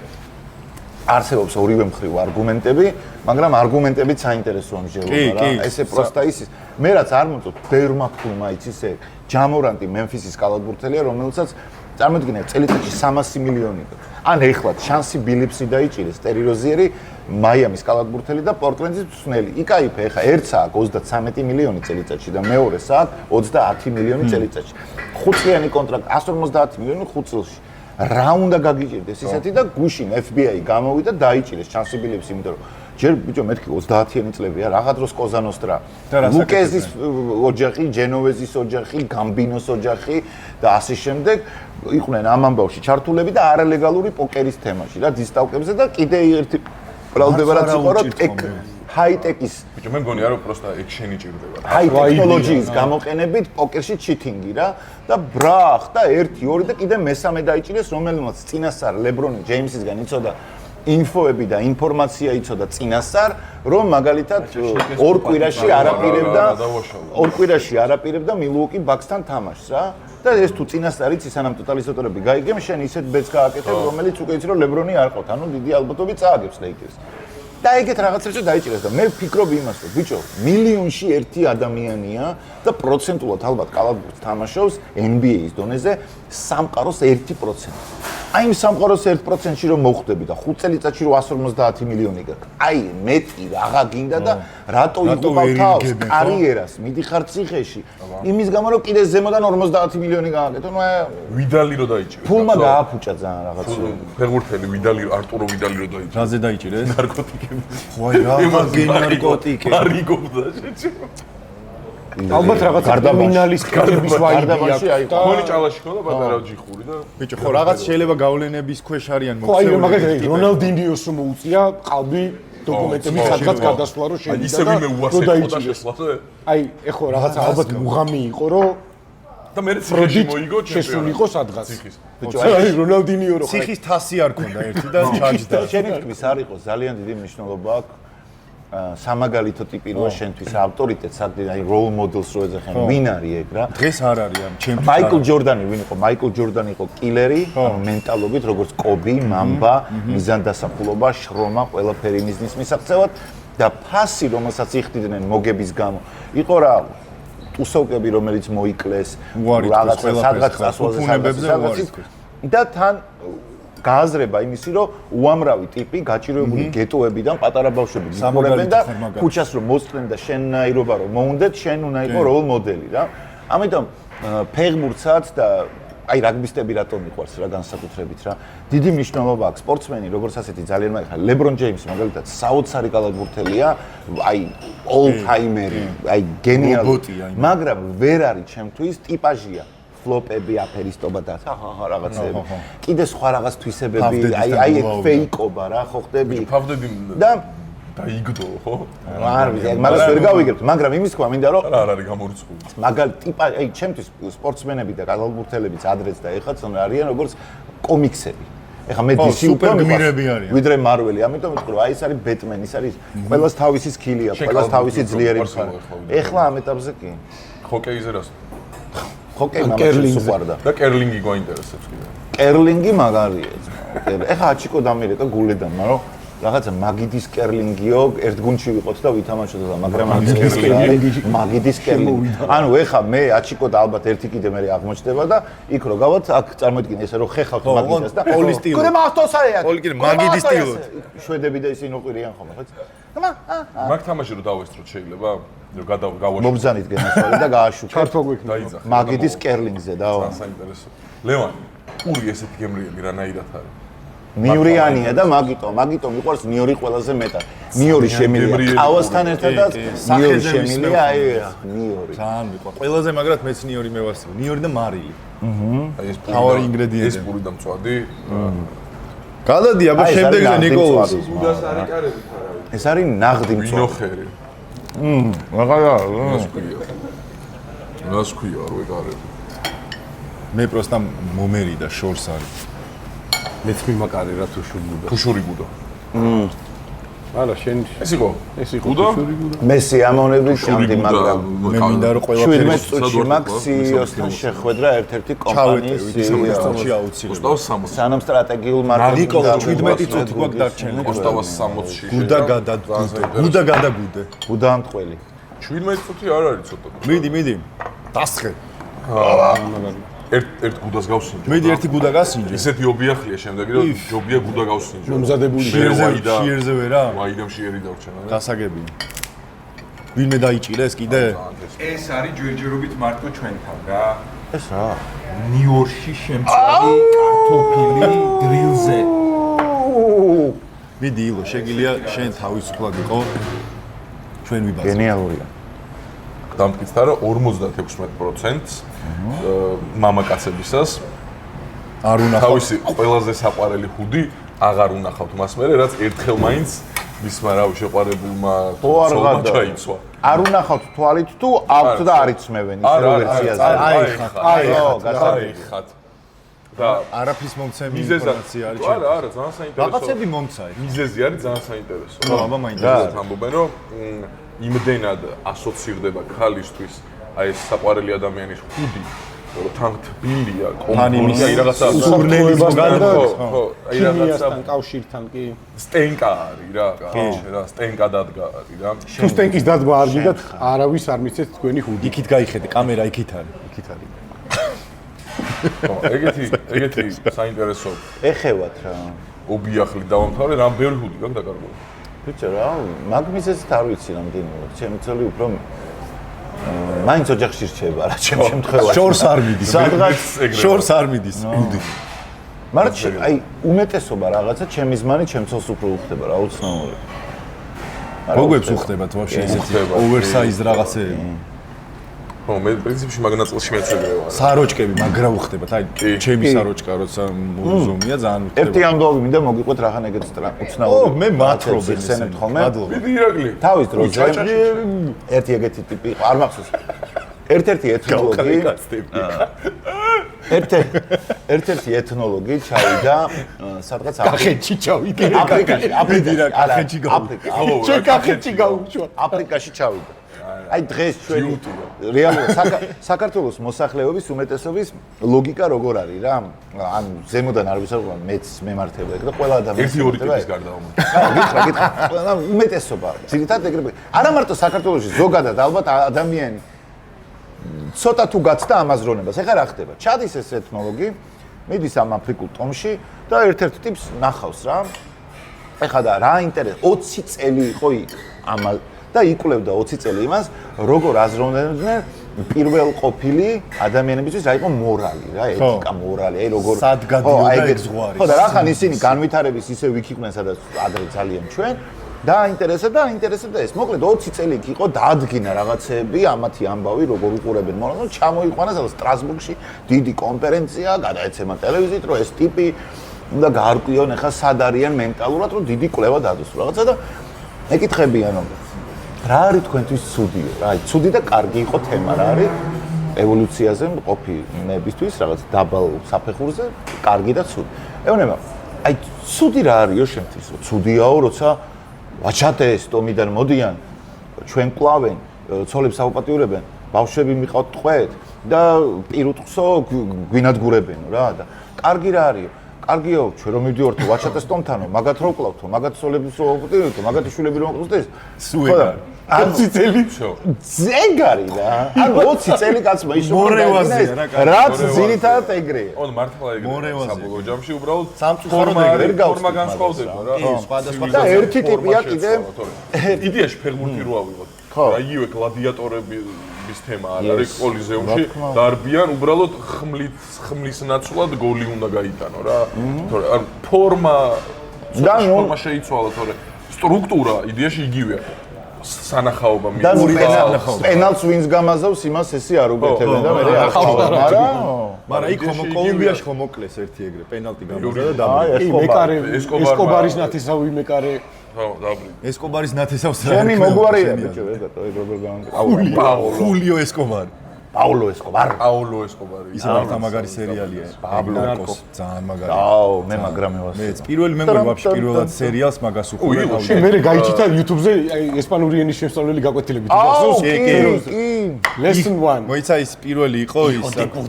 არსებობს ორივე მხრივ არგუმენტები, მაგრამ არგუმენტებიც საინტერესოა მსჯელობა რა. ესე პროსტა ისის. მე რაც არ მომწონს, ბერმა ფულმა იცის ეგ. ჯამორანტი მემფისის კალათბურთელია, რომელსაც წარმოიდგინეთ წელიწადში 300 მილიონი. ან ეხლა შანსი ბილიფსი დაიჭირეს, ტერი როზიერი, მაიამის კალათბურთელი და პორტლენდის მსნელი. იკაიფე ეხლა ერთს აქვს 33 მილიონი წელიწადში და მეორეს აქვს 30 მილიონი წელიწადში. 5 წლიანი კონტრაქტი 150 მილიონი 5 წელში. რა უნდა გაგიჭირდეს ისეთი და გუშინ FBI გამოვიდა დაიჭირეს ჩანსიბილებს იმიტომ რომ ჯერ ბიჭო მეთქი 30-იანი წლებია რაღა დროს კოზანოსტრა ლუკეზის ოჯახი ჯენოვეზის ოჯახი გამბინოს ოჯახი და ასე შემდეგ იყვნენ ამ ამბავში ჩართულები და არალეგალური პოკერის თემაში რა დისტავკებზე და კიდე ერთი ბრალდება რაც იყო რომ ჰაი-ტექის ბიჭო მე მგონია რომ პროსტა ექშენი ჭირდება ჰაი ტექნოლოგიის გამოყენებით პოკერში ჩიტინგი რა და ბრახ და 1 2 და კიდე მესამე დაიჭირეს რომელმაც წინასწარ ლებრონი ჯეიმსისგან იცოდა ინფოები და ინფორმაცია იცოდა წინასწარ რომ მაგალითად ორ კვირაში არაპირებდა მილუოკი ბაქსთან თამაშს რა და ეს თუ წინასწარ იცი სანამ ტოტალიზატორები გაიგემ შენ ისეთ ბედს გააკეთებ რომელიც უკვე იცი რომ ლებრონი არ ყავთ ანუ დიდი ალბათობით წააგებს ლეიკერს და ეგეთ რაღაცებში დაიჭირეს და მე ვფიქრობ იმას რომ ბიჭო მილიონში ერთი ადამიანია და პროცენტულად ალბათ კალათბურთს თამაშობს NBA-ის დონეზე სამყაროს 1%. აი იმ სამყაროს 1%-ში რომ მოხვდები და 5 წელიწადში რომ 150 მილიონი გაქვს. აი მეტი რაღა გინდა და რატო იღებავ თავს კარიერას, მიდიხარ ციხეში. იმის გამო რომ კიდე ზემოდან 50 მილიონი გააკეთო, ნუ ვიდალი რო დაიჭირეს. ფულმა გააფუჭა ძალიან რაღაც. ფეხბურთელი ვიდალი არტურო ვიდალი რო დაიჭირეს. რაზე დაიჭირეს? ნარკოტიკები. ხო რა ნარკოტიკები. არიგობდა შეჭი. ალბათ რაღაც კრიმინალის კრების ვაიბია და მონი ჭალაში ხო და პატარა ჯიხური და ბიჭო ხო რაღაც შეიძლება გავლენების ქვეშ არიან მოქცეული. ხო აი მაგალითად რონალდინიოს რომ უწია ყალბი დოკუმენტები სადღაც გადასვლა რომ შეიძლება და ისე ვინმე უასეყო და შესვლა აი ეხო რაღაც ალბათ მუღამი იყო რომ და მე ციხეში მოიგო შესულიყო სადღაც ბიჭო აი რონალდინიო რო ციხის თასი არ ქონდა ერთი და ჩაჯდა შენი თქმის არ იყო ძალიან დიდი მნიშვნელობა აქვს სამაგალითო ტიპი როა შენთვის ავტორიტეტს აი როლ მოდელს რო ეძახენ ვინ არის ეგ რა დღეს არ არის ამ ჩემთვის მაიკლ ჯორდანი ვინ იყო მაიკლ ჯორდანი იყო კილერი მენტალობით როგორც კობი მამბა მიზანდასახულობა შრომა ყველაფერი მიზნის მისაღწევად და ფასი რომელსაც იხდიდნენ მოგების გამო იყო რა ტუსოვკები რომელიც მოიკლეს რაღაც სადღაც წასვლაზე და თან გააზრება იმისი რომ უამრავი ტიპი გაჭირვებული გეტოებიდან პატარა ბავშვები მიყურებენ და ქუჩას რომ მოსწრენ და შენნაირობა რომ მოუნდეთ შენ უნდა იყო როლ მოდელი რა ამიტომ ფეხბურთსაც და აი რაგბისტები რატომ მიყვარს რა განსაკუთრებით რა დიდი მნიშვნელობა აქვს სპორტსმენი როგორც ასეთი ძალიან მაგარი ლებრონ ჯეიმსი მაგალითად საოცარი კალათბურთელია აი all timer-ი აი გენიალური მაგრამ ვერ არის ჩემთვის ტიპაჟია ფლოპები აფერისტობა და რაღაცები. კიდე სხვა რაღაც თვისებები, აი ეგ ფეიკობა რა, ხო ხდები? ფავდები და დაიგდო, ხო? არ ვიცი, მაგას ვერ გავიგებთ, მაგრამ იმის თქვა მინდა რომ არ არის გამორიცხული. მაგალ ტიპა, აი ჩემთვის სპორტსმენები და კალათბურთელებიც ადრეც და ეხაც არიან როგორც კომიქსები. ეხა მე DC სუპერ გმირები არიან. ვიდრე მარველი, ამიტომ ვიტყვი რომ აი ეს არის ბეტმენი, ის არის ყველას თავისი სკილია, ყველას თავისი ძლიერი მხარე. ეხლა ამ ეტაპზე კი. ჰოკეიზე რას? ჰოკეი მამაჩემს უყვარდა. და კერლინგი გვაინტერესებს კიდე. კერლინგი მაგარია. ეხლა აჩიკო დამირეკა გულიდან, მაგრამ რაღაცა მაგიდის კერლინგიო ერთ გუნდში ვიყოთ და ვითამაშოთ და მაგრამ მაგიდის კერლინგი. ანუ ეხლა მე აჩიკო და ალბათ ერთი კიდე მე აღმოჩნდება და იქ რო გავად აქ წარმოიდგინე ესე რომ ხეხავთ მაგიდას და პოლი სტილო. კურე მახტოსაა. პოლი კიდე მაგიდის სტილოდ. შვედები და ისინი უყირიან ხოლმე, ხო? მაგ თამაში რო დავესწროთ შეიძლება? რომ გავაშუქოთ. მობზანით გენასვალი და გააშუქეთ. ჩართვა გვექნება. დაიძახე. მაგიდის კერლინგზე და საინტერესო. ლევანი, პური ესეთი გემრიელი რანაირად არის? ნიურიანია და მაგიტო მიყვარს ნიორი ყველაზე მეტად. ნიორი შემილია ყავასთან ერთად და ნიორი შემილია ნიორი. ძალიან მიყვარს. ყველაზე მაგრად მეც ნიორი მევასწრებ. ნიორი და მარილი. აი ეს თავარი ინგრედიენტი. ეს პური და მწვადი. გადადი, აბა შემდეგზე ნიკოლოზ. გუდას არიკარებით არავინ. ეს არის ნაღდი მწვადი. ვინოხერი. მაგარა. რას ქვია რო ეკარები? მე პროსტა მომერი და შორს არის. მეც მიმაკარე რა თუ შუბუდა. ფუშური გუდა. არა, შენ ეს იყო? ეს იყო გუდა? მესი ამონები ჩამდი, მაგრამ მე მინდა რომ ყველაფერი 17 წუთში მაქვს CEO-სთან შეხვედრა ერთ-ერთი კომპანიის CEO-ში აუცილებლად. ოსტავას 60. სანამ სტრატეგიულ მარკეტინგს ნიკოლო 17 წუთი გვაქვს დარჩენილი. ოსტავას 60-ში. გუდა გადაგუდე. გუდამტყველი. 17 წუთი არ არის ცოტა. მიდი. დასხე. ერთ გუდას გავსინჯო. მიდი ერთი გუდა გასინჯე. ისეთი ობიახია შემდეგი რომ ჯობია გუდა გავსინჯო. მომზადებული შიერზე ვერა? ვაიდამ შიერი დავჩენა. გასაგები. ვინმე დაიჭირეს კიდე? ეს არის ჯერჯერობით მარტო ჩვენთან რა. ეს რა? ნიუ-იორკში შემწვარი კარტოფილი გრილზე. მიდი ილო, შეგიძლია შენ თავისუფლად იყო. ჩვენ ვიბაზრებთ. გენიალურია. დამტკიცდა რომ 56%-ს მამაკაცებისას არ უნახავთ. თავისი ყველაზე საყვარელი ხუდი აღარ უნახავთ მას მერე, რაც ერთხელ მაინც მისმა რავი შეყვარებულმა ცოლმა ჩაიცვა. არ უნახავთ თვალით თუ აქვთ და არ იცმევენ ის რო ვერსიაზე. აიხათ. და არაფრის მომცემი მიზეზად ინფორმაცია არის. არა, ძალიან საინტერესო. რაღაცები მომცა იქ. მიზეზი არის ძალიან საინტერესო. აბა მაინტერესებს. ამბობენ რომ იმდენად ასოცირდება ქალისთვის აი ეს საყვარელი ადამიანის ხუდი, რომ თან თბილია, კომფორტია, აი რაღაცა ურნელებასთან და ხო, აი რაღაცა კავშირთან კი. სტენკა არის რა, კაჩე რა, სტენკა დადგა არის რა. თუ სტენკის დადგმა არ გიდათ, არავის არ მიცეთ თქვენი ხუდი. იქით გაიხედე, კამერა იქით არის. ხო, ეგეთი საინტერესო ეხევათ რა. ობიახლი დავამთავრე, რამ ბევრი ხუდი გაქვს დაკარგული. ბიჭო რა, მაგმიზეც არ ვიცი რამდენია. ჩემი ცოლი უფრო მაინც ოჯახში რჩება რა, ჩემ შემთხვევაში. შორს არ მიდის. სადღაც შორს არ მიდის. მაგრამ აი უმეტესობა რაღაცა ჩემი ზმანი ჩემცოლს უფრო უხდება რა, უცნაური. მოგებს უხდებათ ვაფშე ესეთი ოვერსაიზ რაღაცეები. ხო, მე პრინციპში მაგნაწილში მეცებრე ვარ. საროჭკები მაგრა უხდებათ. აი ჩემი საროჭკა როცა მოზომია ძალიან უხდება. ერთი ამბავი მინდა მოგიყვეთ რაღაცა ეგეთ უცნაური. მე მათრობენ ესენებთ ხოლმე. მიდი ირაკლი. თავის დროზე ერთი ეგეთი ტიპი იყო, არ მახსოვს. ერთ-ერთი ეთნოლოგი. ერთ-ერთი ეთნოლოგი ჩავიდა სადღაც კახეთში ჩავიდა. აფრიკაში ჩავიდა. აი დღეს ჩვენი რეალურად საქართველოს მოსახლეობის უმეტესობის ლოგიკა როგორ არის რა? ანუ ზემოდან არ ვისაუბრებ, მეც მემართება ეგ და ყველა ადამიანი ერთი ორი ტიპის გარდა ამო. გითხრა, უმეტესობა. ძირითადად ეგრევე. არა მარტო საქართველოში, ზოგადად ალბათ ადამიანი ცოტა თუ გაცდა ამაზრონებას. ეხლა რა ხდება? ჩადის ეს ეთნოლოგი, მიდის ამ აფრიკულ ტომში და ერთ-ერთ ტიპს ნახავს რა. ეხლა და რა ინტერესი 20 წელი იყო იქ ამ და იკვლევდა 20 წელი იმას, როგორ აზროვნებდნენ პირველ ყოფილი ადამიანებისთვის რა იყო მორალი, რა, ეთიკა, მორალი, აი როგორ სად გადიოდა ეგ ზღვარი. ხო და რახან ისინი განვითარების ისე იქ იყვნენ, სადაც ადრე ძალიან ჩვენ დაინტერესებდა ეს. მოკლედ 20 წელი იქ იყო, დაადგინა რაღაცეები, ამათი ამბავი, როგორ უყურებენ მონაზონს, ჩამოიყვანა სადაც სტრასბურგში დიდი კონფერენცია, გადაეცემა ტელევიზიით, რომ ეს ტიპი უნდა გაარკვიონ ახლა სად არიან მენტალურად, რომ დიდი კვლევა დადოს რაღაცა და ეკითხებიან რომ რა არის თქვენთვის ცუდიო? რა, ცუდი და კარგი იყო თემა რა არის? ევოლუციაზე ყოფნებისთვის რაღაც დაბალ საფეხურზე, კარგი და ცუდი. ეუბნება, აი ცუდი რა არისო შენთვის? ცუდიაო, როცა ვაჩათეს ტომიდან მოდიან, ჩვენ კლავენ, ცოლებს აუპატიურებენ, ბავშვები მიყავთ ტყვეთ და პირუტყვსო გვინადგურებენო რა და კარგი რა არისო კარგიო ჩვენ რომ მივდივართ ვაჩატეს ტომთანო მაგათ რო ვკლავთო მაგათ სოლებს რო ვყდიოთო მაგათი შვილები რომ ვყდოს სუეგარ 20 წელი ზეგარი რა ან 20 წელი კაცმა ის რაც ძირითადად ეგრეა ონ მართლა ეგრეა საბოლოო ჯამში უბრალოდ სამწუხაროდ ეგრე ფორმა განსხვავდება რა სხვადასხვა და ერთი ტიპია კიდე იდეაში ფეხბურთი რო ავიღოთ რა იგივე გლადიატორების თემა არის კოლიზეუმში დარბიან უბრალოდ ხმლის ნაცვლად გოლი უნდა გაიტანო რა თორე არ ფორმა შეიცვალა თორე სტრუქტურა იდეაში იგივეა სანახაობა პენალს ვინს გამაზავს იმას ესე არ უკეთებენ და მე ახლა მაგრამ იქ კოლუმბიაში ხომ მოკლეს ერთი ეგრე პენალტი გამოზა და ესკობარის ნათესავი მეკარე ესკობარის ნათესავს ჩემი მოგვარია ბიჭო ეგ როგორ გამოვიდა ხულიო ესკობარი პაულო ესკობარი ის მართა მაგარი სერიალია პაბლო ნარკოს ძალიან მაგარი აუ მე მაგრამ მევასწრე მეც პირველი მეგობრი ვაფშე პირველად სერიალს მაგას უყურე შენ მე გაიჩიტა YouTube-ზე ესპანური ენის შემსწავლელი გაკვეთილებით ახსოვს კი lesson 1 მოიცა ის პირველი იყო ის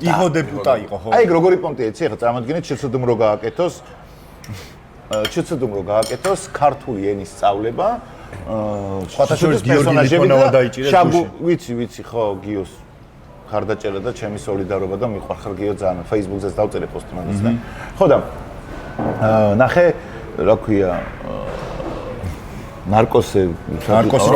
იჰო დეპუტა იყო ხო აი როგორი პონტია იცი ახლა წარმოიდგინეთ შეცდომ რო გააკეთოს ქართული ენის სწავლება სხვათა შორის პერსონაჟები და ვიცი ხო გიოს ხარდაჭერა და ჩემი სოლიდარობა და მიყვარხარ გიო ძალიან Facebook-ზეც დავწერე პოსტი მაგას და ხო და ნახე რა ქვია ნარკოსი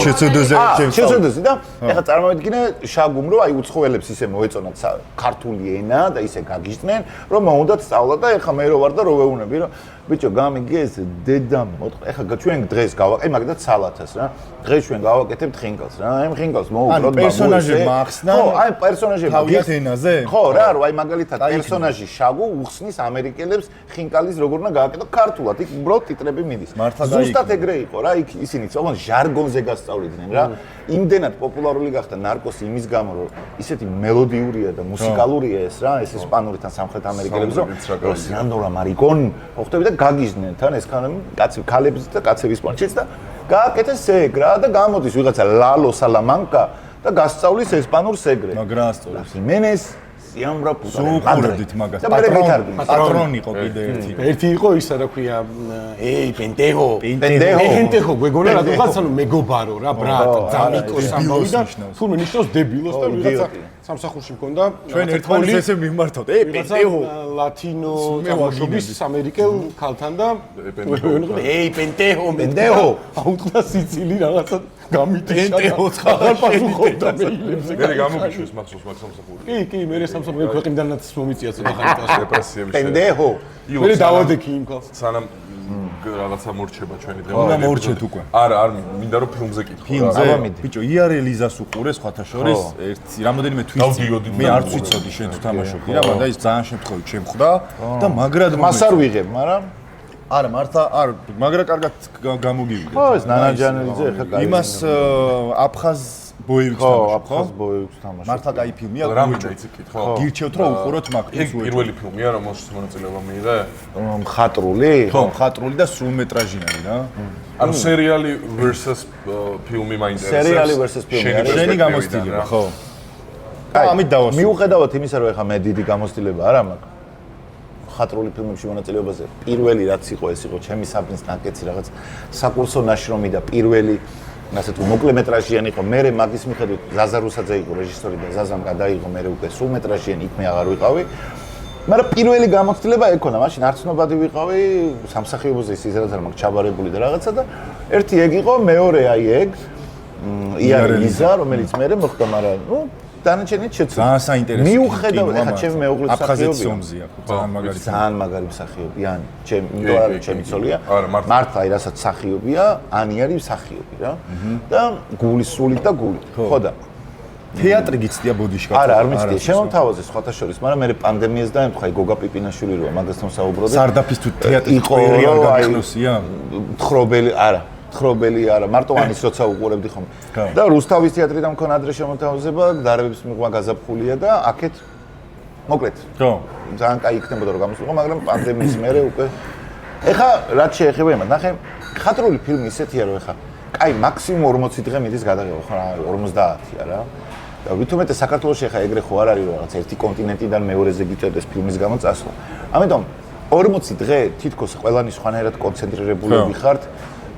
ჩეცედოზე ჩეცედოზე და ეხლა წარმოვიდგინე შაგუმ რო აი უცხოელებს ისე მოეწონათ ქართული ენა და ისე გაგიჟდნენ რომ მოუნდათ სწავლა და ეხლა მე რო ვარ და რო ვეუნები რომ ბიჭო გამიგეს დედამ ეხლა ჩვენ დღეს გავაკეთე მაგდაც სალათას რა დღეს ჩვენ გავაკეთებთ ხინკალს რა აი ხინკალს მოუბრალოდ პერსონაჟები ახსნა ხო აი პერსონაჟები თავიანთ ენაზე ხო რა აი მაგალითად პერსონაჟი შაგუ უხსნის ამერიკელებს ხინკალის როგორ უნდა გააკეთო ქართულად იქ უბრალოდ ტიტრები მიდის ზუსტად ეგრე იყო რა იქ ისინი თვითონ ჟარგონზე გასწავლიდნენ რა იმდენად პოპულარული გახდა ნარკოსი იმის გამო რომ ისეთი მელოდიურია და მუსიკალურია ეს რა ეს ესპანური თან სამხრეთ ამერიკელებს რომ სინანდრა მარიკონ ხვდები და გაგიჟდნენ თან ეს კაცები ქალების და კაცების პონჩიც და გააკეთეს ეგ რა და გამოდის ვიღაცა ლალო სალამანკა და გასწავლის ესპანურ სეგრე მაგრამ ასწავლებს იმენეს სიამრა პუტა უყურებდით მაგას პატრონი იყო კიდე ერთი იყო ისა რა ქვია ეი პენტეჰო გვეგონა რატომღაც ანუ მეგობარო რა ბრატ ძამიკოს ამბავი და თურმე ნიშნავს დებილოს და ვიღაცა სამსახურში მქონდა ჩვენ ერთმანეთს ესე მიმართავთ ეი პენტეჰო ლათინო წარმოშობის ამერიკელ ქალთან და ეი პენტეჰო აუტყდა სიცილი რაღაცა გამიტეშა ხარ პასუხობდა მეილებზე მე გამოგიშვეს მახსოვს მაგ სამსახური კი მე სამსახური ქვეყნიდანაც მომიწია ცოტა ხანით რეპრესიები პენტეჰო მე დავადექი იმ ქალს სანამ რაღაცა მორჩება ჩვენი დღე უნდა მორჩეთ უკვე არა მინდა რომ ფილმზე კითხო ფილმზე ბიჭო იარელიზას უყურე სხვათა შორის ერთი რამოდენიმე თვით მე არც ვიცოდი შენ თუ თამაშობდი რა მაგრამ ის ძალიან შემთხვევით შემხვდა და მაგრად მას არ ვიღებ მაგრამ არა მართლა არ მაგრა კარგად გამოგივიდა ხო ეს ნანაჯანელიძე ხა კაი იმას აფხაზ ბოევიკს თამაშობ ხო აფხაზ ბოევიკს თამაშობ მართლა კაი ფილმია რამიჯა იცი კითხო გირჩევთ რომ უყუროთ მაგ ეს პირველი ფილმია რომ მონაწილეობა მიიღე მხატრული ხო მხატრული და სრულმეტრაჟიანი რა ანუ სერიალი versus ფილმი მაინტერესებს სერიალი versus ფილმი არის შენი გამოცდილება ხო ამით დავასრულე მიუხედავად იმისა რომ ეხა მე დიდი გამოცდილება არ მაქვს ხატრული ფილმებში მონაწილეობაზე პირველი რაც იყო ეს იყო ჩემი საბნის ნაკეცი რაღაც საკურსო ნაშრომი და პირველი ასე თუ მოკლემეტრაჟიანი იყო მე მაგის მიხედვით ზაზა რუსაძე იყო რეჟისორი და ზაზამ გადაიღო მე უკვე სრულმეტრაჟიანი იქ მე აღარ ვიყავი მაგრამ პირველი გამოცდილება ექონა მაშინ არც ნობადი ვიყავი სამსახიობოზე ის ისედაც არ მაქვს ჩაბარებული და რაღაცა და ერთი ეგ იყო მეორე აი ეგ იარელიზა რომელიც მე მოხდა მაგრამ ნუ დანარჩენი შეცვლა. ძალიან საინტერესო. მიუხედავად ახლა ჩემი მეუღლე აფხაზეთის ომზია, ძალიან მაგარი მსახიობი, ან ჩემი ინდოარი ჩემი ცოლია. მართლა აი რასაც მსახიობია, ანი არის მსახიობი რა. და გულის სულით და გულით. ხო და თეატრი გიცდია ბოდიშკა. არა, არ მიცდია. შემომთავაზე სხვათა შორის, მაგრამ მე პანდემიას დაემთხვა, აი გოგა პიპინაშვილი როა მაგასთან საუბრობდი. სარდაფის თუ თეატრი ყველი არ გაგხსნოსია? თხრობელი არა. თხრობელი არა, მარტო ანის როცა უყურებდი ხომ. და რუსთავის თეატრიდან მქონდა ადრე შემოთავაზება, დარების მიღმა გაზაფხულია და აქეთ მოკლედ. ხო. ძალიან კაი იქნებოდა რომ გამოსულიყო, მაგრამ პანდემიის მერე უკვე ეხა რაც შეეხება იმას, ნახე, ხატრული ფილმი ისეთია რომ ეხა კაი მაქსიმუმ 40 დღე მიდის გადაღება, ხო, 50-ია რა. და ვითომეტე საქართველოში ხა ეგრე ხო არ არის რომ რაღაც ერთი კონტინენტიდან მეორეზე გიწევდეს ფილმის გამო წასვლა. ამიტომ 40 დღე თითქოს ყველანი სხვანაირად კონცენტრირებული ვიხართ.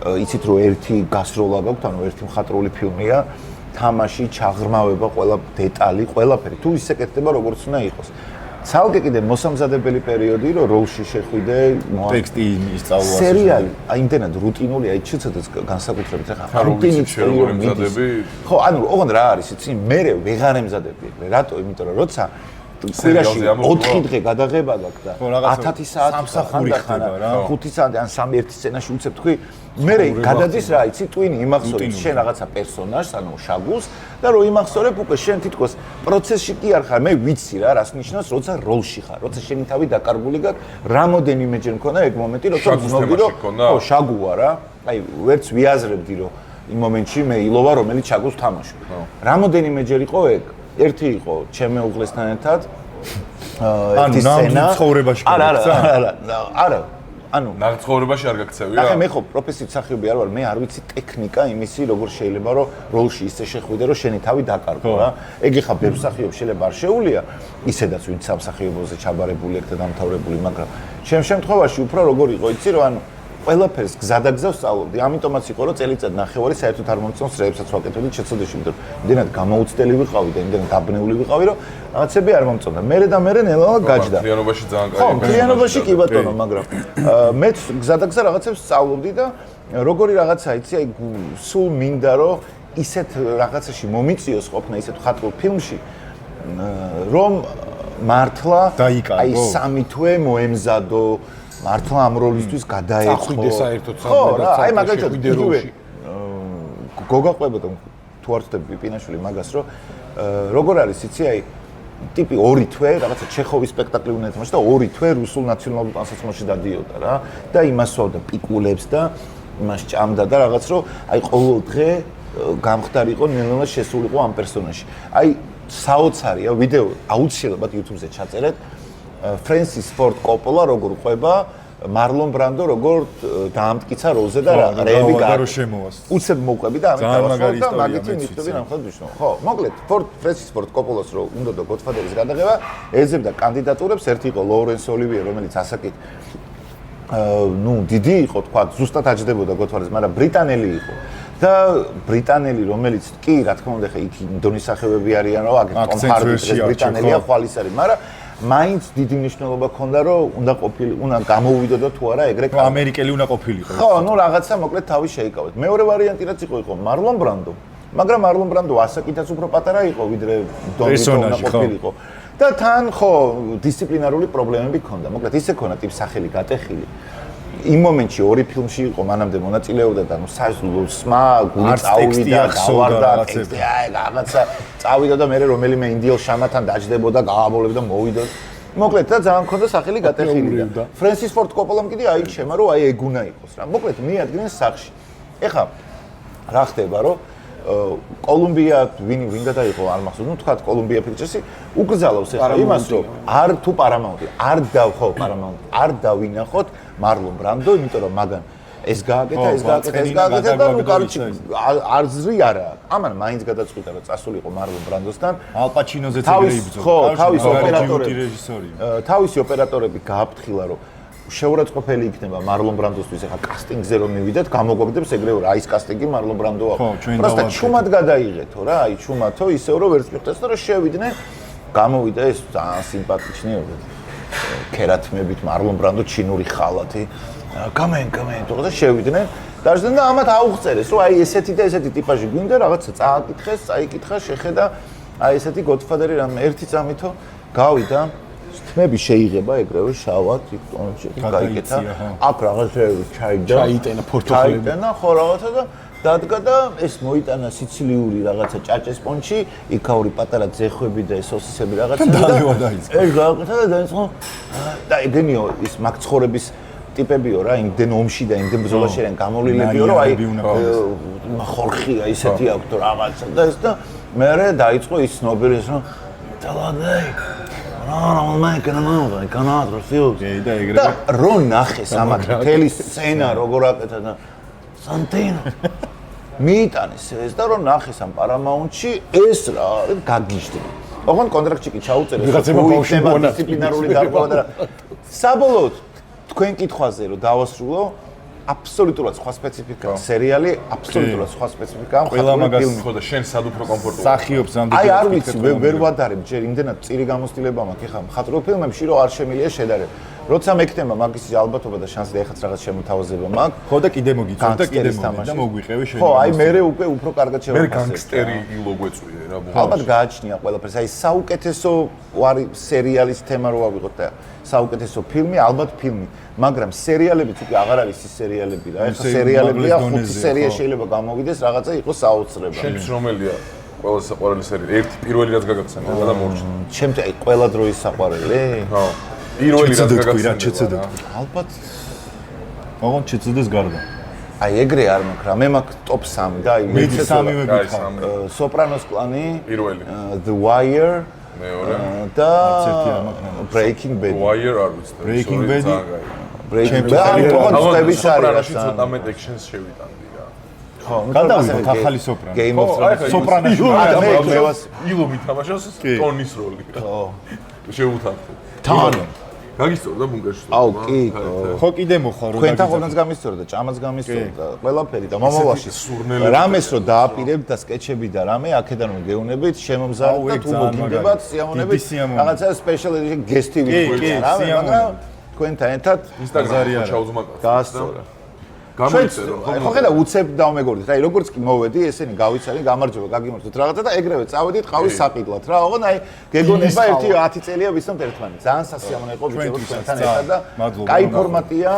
იცით რომ ერთი გასროლა გაქვთ, ანუ ერთი მხატვრული ფილმია, თამაში, ჩაღრმავება, ყველა დეტალი, ყველაფერი. თუ ისე კეთდება როგორც უნდა იყოს. ცალკე კიდე მოსამზადებელი პერიოდი, რომ როლში შეხვიდე, ტექსტი ისწავლა. სერიალი, აი იმდენად რუტინული, აი ჩიცოდაც განსაკუთრებით ახლა რუტინით შეგვიმზადები. ხო, ანუ ოღონდ რა არის, იცი, მე ვეღარ ემზადები. რატო? იმიტომ რომ როცა კვირაში 4 დღე გადაღება გაქვს და 1000 საათი სამსახური ხდება რა. 5 საათი ან 3-1 სცენაში უცებ თქვი, მე გადადის რა, იცი, ტვინი იმახსოვრებ შენ რაღაცა პერსონაჟს, ანუ შაგულს და რომ იმახსოვრებ უკვე შენ თითქოს პროცესში კი არ ხარ, მე ვიცი რა, რას ნიშნავს, როცა როლში ხარ, როცა შენი თავი დაკარგული გაქვს, რამოდენიმეჯერ მქონდა ეგ მომენტი, როცა ვზნობდი რომ ხო, შაგუა რა. აი, ვერც ვიაზრებდი რომ იმ მომენტში მე ილოვა, რომელიც შაგულს თამაშობ. რამოდენიმეჯერ იყო ეგ? ერთი იყო ჩემ მეუღლესთან ერთად ანუ ნამდვილ ცხოვრებაში არა ანუ ნამდვილ ცხოვრებაში არ გაქცევია? ახლა მე ხო პროფესიით მსახიობი არ ვარ, მე არ ვიცი ტექნიკა იმისი, როგორ შეიძლება რომ როლში ისე შეხვიდე, რომ შენი თავი დაკარგო რა. ეგ ხა ბევრ მსახიობს შეიძლება არ შეუულია, ისედაც ვინც სამსახიობოზე ჩაბარებული აქვს და დამთავრებული, მაგრამ ჩემ შემთხვევაში უფრო როგორ იყო, იცი რომ ანუ ყველაფერს გზადაგზავს სწავლობდი. ამიტომაც იყო რომ წელიწად ნახევარი საერთოდ არ მომწონს რეებსაც ვაკეთებდი შეცოდეში, იმიტომ რომ იმდენად გამოუცდელი ვიყავი და იმდენად დაბნეული ვიყავი, რომ რაღაცები არ მომწონდა. მერე და მერე ნელა გაჯდა. მთლიანობაში ძალიან კაი. ხო, მთლიანობაში კი ბატონო, მაგრამ მეც გზადაგზა რაღაცებს სწავლობდი და როგორი რაღაცა იცი, აი სულ მინდა რომ ისეთ რაღაცაში მომიწიოს ყოფნა ისეთ ხატულ ფილმში, რომ მართლა აი 3 თვე მოემზადო მართლა ამ როლისთვის გადაეწყო. წახვიდე საერთოდ ხო, რა, აი მაგალითად ვიდეოში. გოგაყვებოდა თუ არ ვწდები პინაშვილი მაგას, რომ როგორ არის იცი, აი ტიპი 2 თვე რაღაცა ჩეხოვის სპექტაკლი უნდა ეთმაშ და 2 თვე რუსულ ნაციონალურ ტანსაცმელში დადიოდა რა და იმასვავდა პიკულებს და იმას ჭამდა და რაღაც რომ აი ყოველ დღე გამხდარიყო ნელ-ნელა შესულიყო ამ პერსონაჟში. აი საოცარია ვიდეო აუცილებლად YouTube-ზე ჩაწერეთ. ფრენსის ფორდ კოპოლა როგორ ყვება, მარლონ ბრანდო როგორ დაამტკიცა როლზე და რეები შემოვას. უცებ მოყვები და ამით დავასრულებ და მაგითი მიწვევი ნახოთ ვიშნო. ხო, მოკლედ, ფრენსის ფორდ კოპოლას რო უნდა და გოდფადერის გადაღება ეძებდა კანდიდატურებს, ერთი იყო ლოურენს ოლივიე, რომელიც ასაკით ნუ დიდი იყო, თქვა, ზუსტად აჯდებოდა გოდფადერს, მაგრამ ბრიტანელი იყო. და ბრიტანელი რომელიც კი რა თქმა უნდა ხა იქ ინდონის სახევები არიან რა, აგერ ტომ ჰარდის ბრიტანელია ხვალის არის, მაგრამ მაინც დიდი მნიშვნელობა ჰქონდა რომ უნდა გამოვიდოდა თუ არა ეგრე ამერიკელი უნდა ყოფილიყო. ხო, ნუ რაღაცა მოკლედ თავი შეიკავეთ. მეორე ვარიანტი რაც იყო მარლონ ბრანდო. მაგრამ მარლონ ბრანდო ასაკითაც უფრო პატარა იყო ვიდრე დონი უნდა ყოფილიყო. და თან ხო დისციპლინარული პრობლემები ჰქონდა. მოკლედ ისე ქონა ტიპ სახელი გატეხილი. იმ მომენტში 2 ფილმში იყო მანამდე მონაწილეობდა და ნუ სმა გული წავიდა გავარდა ტექსტი აი რაღაცა წავიდა და მე რომელიმე ინდიელ შამათან დაჯდებოდა გააბოლებდა მოვიდა მოკლედ და ძალიან მქონდა სახელი გატეხილი და ფრენსის ფორდ კოპოლამ კიდე აიჩემა რომ აი ეგ უნდა იყოს რა მოკლედ მიადგნენ სახში ეხა რა ხდება რომ კოლუმბია ვინ გადაიყო არ მახსოვს ნუ თქვა კოლუმბია პიქჩერსი უკრძალავს ეხლა იმას რომ არ თუ პარამაუნტი არ დავინახოთ მარლონ ბრანდო იმიტომ რომ მაგან ეს გააკეთა და ნუ კარჩი არზრი არა ამან მაინც გადაწყვიტა რომ წასულიყო მარლონ ბრანდოსთან ალპაჩინოზეც ეგრე იბრძოდა ხო თავისი ოპერატორები გააფრთხილა რომ შეურაცხყოფელი იქნება მარლონ ბრანდოსთვის ეხა კასტინგზე რომ მივიდეთ გამოგვაგდებს ეგრევე რა ის კასტინგი მარლონ ბრანდო აქვს პროსტა ჩუმად გადაიღეთო რა აი ჩუმათო ისევ რომ ვერც მიხდეს და რომ შევიდნენ გამოვიდა ეს ძალიან სიმპათიჩნია ქერათმებით მარლონ ბრანდო ჩინური ხალათი გამენ თქო და შევიდნენ დაჟდნენ და ამათ აუღწერეს რომ აი ესეთი და ესეთი ტიპაჟი გვინდა რაღაცა წააკითხეს წაიკითხა შეხედა აი ესეთი გოდფადერი რამე ერთი წამითო გავიდა თმები შეიღება ეგრევე შავად ტონში გაიკეთა აქ რაღაცეები ჩაიტენა პორტოფელები ჩაიტენა ხო რაღაცა და დადგა და ეს მოიტანა სიცილიური რაღაცა ჭაჭესპონჩი იქაური პატარა ძეხვები და სოსისები რაღაცა და ეს გააკეთა და დაიწყო და ეგენიო ის მაგცხოვრების ტიპებიო რა იმდენ ომში და იმდენ ბრძოლაში არიან გამოვლინებიო რომ აი ხორხია ისეთი აქვს თუ რაღაცა და ეს და მე დაიწყო ის ცნობილის რომ დალადეი I'm making a move, I cannot refuse. და ეგრევე რო ნახეს ამათ მთელი სცენა როგორ აკეთა და სანტინო მიიტანეს ეს და რომ ნახეს ამ Paramount-ში ეს რა არის გაგიჟდი. ოღონდ კონტრაქტში კი ჩაუწერეს დისციპლინარული დარღვევა და საბოლოოდ თქვენ კითხვაზე რომ დავასრულო აბსოლუტურად სხვა სპეციფიკაა სერიალი, აბსოლუტურად სხვა სპეციფიკაა ყველა მაგას ხო და შენ სად უფრო კომფორტული სახიობს ამდენი აი არ ვიცი ვერ ვადარებ ჯერ იმდენად წირი გამოცდილება მაქვს ეხლა მხატვრულ ფილმებში რომ არ შემილია შედარება როცა მეკდება მაგის ალბათობა და შანსი და ეხაც რაღაც შემოთავაზება მაქვს ხო და კიდე მოგიწევ და კიდე და მოგვიყევი შენ ხო აი მე უკვე უფრო კარგად მე შევაფასებ განგსტერი ილო გვეწვია რა ალბათ გააჩნია ყველაფერს აი საუკეთესო ვარი სერიალის თემა რო ავიღოთ და საუკეთესო ფილმი ალბათ ფილმი მაგრამ სერიალებიც უკვე აღარ არის ის სერიალები რა ეხლა სერიალებია 5 სერია შეიძლება გამოვიდეს რაღაცა იყოს საოცრება შენთვის რომელია ყველა საყვარელი სერია ერთი პირველი რაც გაგახსენე და მორჩა ჩემთვის აი ყველა დროის საყვარელი ხო პირველი რაც გაგახსენე ჩეცდეთ ალბათ ოღონდ ჩეცდეს გარდა აი ეგრე არ მაქვს რა მე მაქვს top 3 და აი მე 3-ვე გითხარ სოპრანოს კლანი პირველი The Wire მეორე და ერთი არ მაქვს Breaking Bad Wire არ ვიცი Breaking Bad Breaking Bad ოღონდ წვების არის რა ცოტა მეტ ექშენს შევიტანდი რა ხო გადავიდეთ ახალი სოპრანო Game of Thrones სოპრანოში მე მითამაშოს ტონის როლი ხო შეუთავთ თან გაგისწორდა ბუნკერში აუ კი ხო კიდე მოხარ რომ თქვენთან ყოფნაც გამისწორდა ჭამაც გამისწორდა ყველაფერი და მომავალში რამეს რო დააპირებთ და სკეჩები და რამე აქედან რომ გეუნებით შემომზადეთ და თუ მოგინდებათ სიამოვნებით რაღაცა special edition guest TV-ი რამე მაგრამ თქვენთან ერთად ინსტაგრამზე ჩაუზმაკავთ გაასწორა გამოიწერო ხო ხედა უცებ დავმეგორდით აი როგორც კი მოვედი ესენი გავიცანი გამარჯობა გაგიმართოთ რაღაცა და ეგრევე წავედით ყავის საყიდლად რა ოღონდ აი გეგონება ერთი 10 წელია ვისთანთ ერთმანეთს ძალიან სასიამოვნო იყო ვიწეროთ თქვენთან ერთად და კაი ფორმატია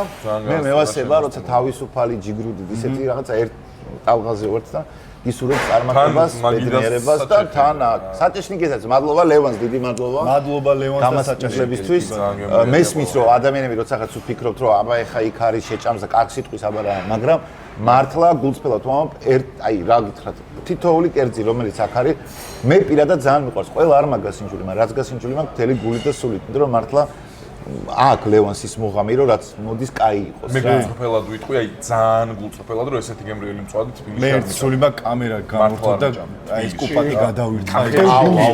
მე მევასება როცა თავისუფალი ჯიგრუდი ისეთი რაღაცა ერთ ტალღაზე ვართ და ისურვებ წარმატებას ბედნიერებას და თან საჭეშნიკესაც მადლობა ლევანს დიდი მადლობა მადლობა ლევანს და საჭეშნიკებისთვის მესმის რომ ადამიანები როცა რაღაც უფიქრობთ რომ აბა ეხა იქ არის შეჭამს და კარგ სიტყვის აბა რა მაგრამ მართლა გულწრფელად ვამბობ აი რა გითხრათ თითოეული კერძი რომელიც აქ არის მე პირადად ძალიან მიყვარს ყველა არ მაგას ინჯული მაგრამ რაც გასინჯული მაქვს მთელი გულით და სულით იმიტომ რომ მართლა აქ ლევანსის მოღამი რომ რაც მოდის კაი იყოს მე გულწრფელად ვიტყვი აი ძალიან გულწრფელად რომ ესეთი გემრიელი მწვადი თბილისში მე სული მაგ კამერა გამორთო და აი ეს კუპაკი გადავირთხა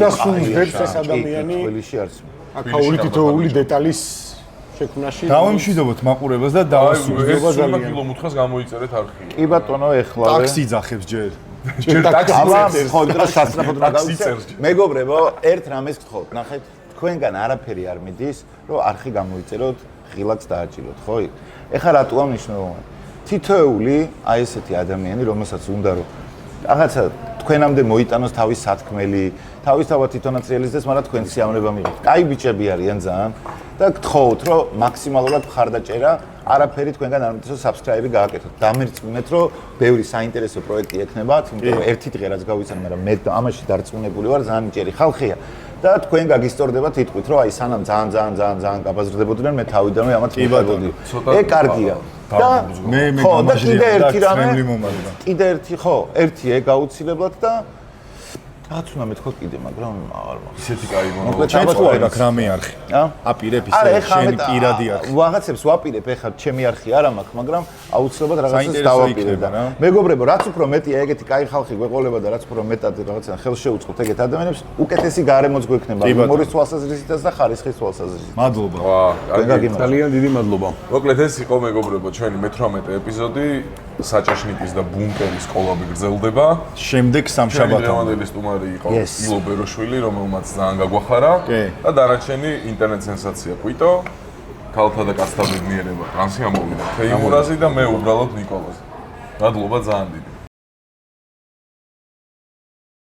და სუნდებს ეს ადამიანი თბილისში არის აქაური თითოეული დეტალის შექმნაში დავემშვიდობოთ მაყურებელს და დავასრულებთ ძალიან კილომეტრს გამოიწერეთ არხი კი ბატონო ეხლა ტაქსი ძახებს ჯერ ჯერ ტაქსი ხო და სასწრაფოდ რა გავიცეთ მეგობრებო ერთ რამეს გთხოვთ ნახეთ თქვენგან არაფერი არ მიდის რომ არხი გამოიწეროთ ღილაკს დააჭიროთ ხო ეხლა რატოა მნიშვნელოვანი თითოეული აი ესეთი ადამიანი რომელსაც უნდა რომ რაღაცა თქვენამდე მოიტანოს თავის სათქმელი თავისთავად თვითონაც რეალიზდეს მაგრამ თქვენ სიამოვნება მიიღოთ კაი ბიჭები არიან ძალიან და გთხოვთ რომ მაქსიმალურად მხარდაჭერა არაფერი თქვენგან არ მიდის რომ subscribe-ი გააკეთოთ დამერწმუნეთ რომ ბევრი საინტერესო პროექტი ექნებათ იმიტომ რომ ერთი დღე რაც გავიცან მაგრამ მე ამაში დარწმუნებული ვარ ძალიან მჭერი ხალხია და თქვენ გაგისწორდება თითქოს რომ აი სანამ ძალიან გაბაზრდებოდნენ მე თავიდანვე ამათ მივიღებოდი ეგ კარგია და მე და კიდე ერთი რამე მომალდა კიდე ერთი ხო ერთი ეგ აუცილებლად და რაც უნდა მეთქვა კიდე მაგრამ არ მაქვს ისეთი კაი მოკლედ ჩაწყობა გაქვს რამე არხი აპირებ ისე შენი პირადი არხი ვაღაცებს ვაპირებ ეხლა ჩემი არხი არ მაქვს მაგრამ აუცილებლად რაღაცას დავაპირებ და მეგობრებო რაც უფრო მეტია ეგეთი კაი ხალხი გვეყოლება და რაც უფრო მეტად რაღაცა ხელს შეუწყობთ ეგეთ ადამიანებს უკეთესი გარემოც გვექნება უმორის თვალსაზრისითაც და ხარისხის თვალსაზრისით მადლობა ძალიან დიდი მადლობა მოკლედ ეს იყო მეგობრებო ჩვენი მე-18 ეპიზოდი საჭაშნიკის და ბუნკერის კოლაბი გრძელდება შემდეგ სამშაბათამდე სტუმარი იყო ილო ბეროშვილი რომელმაც ძალიან გაგვახარა და დანარჩენი ინტერნეტ სენსაცია კვიტო ქალთა და კაცთა ბედნიერება ტრანსი ამოვიდა თეიმურაზი და მე უბრალოდ ნიკოლოზი მადლობა ძალიან დიდი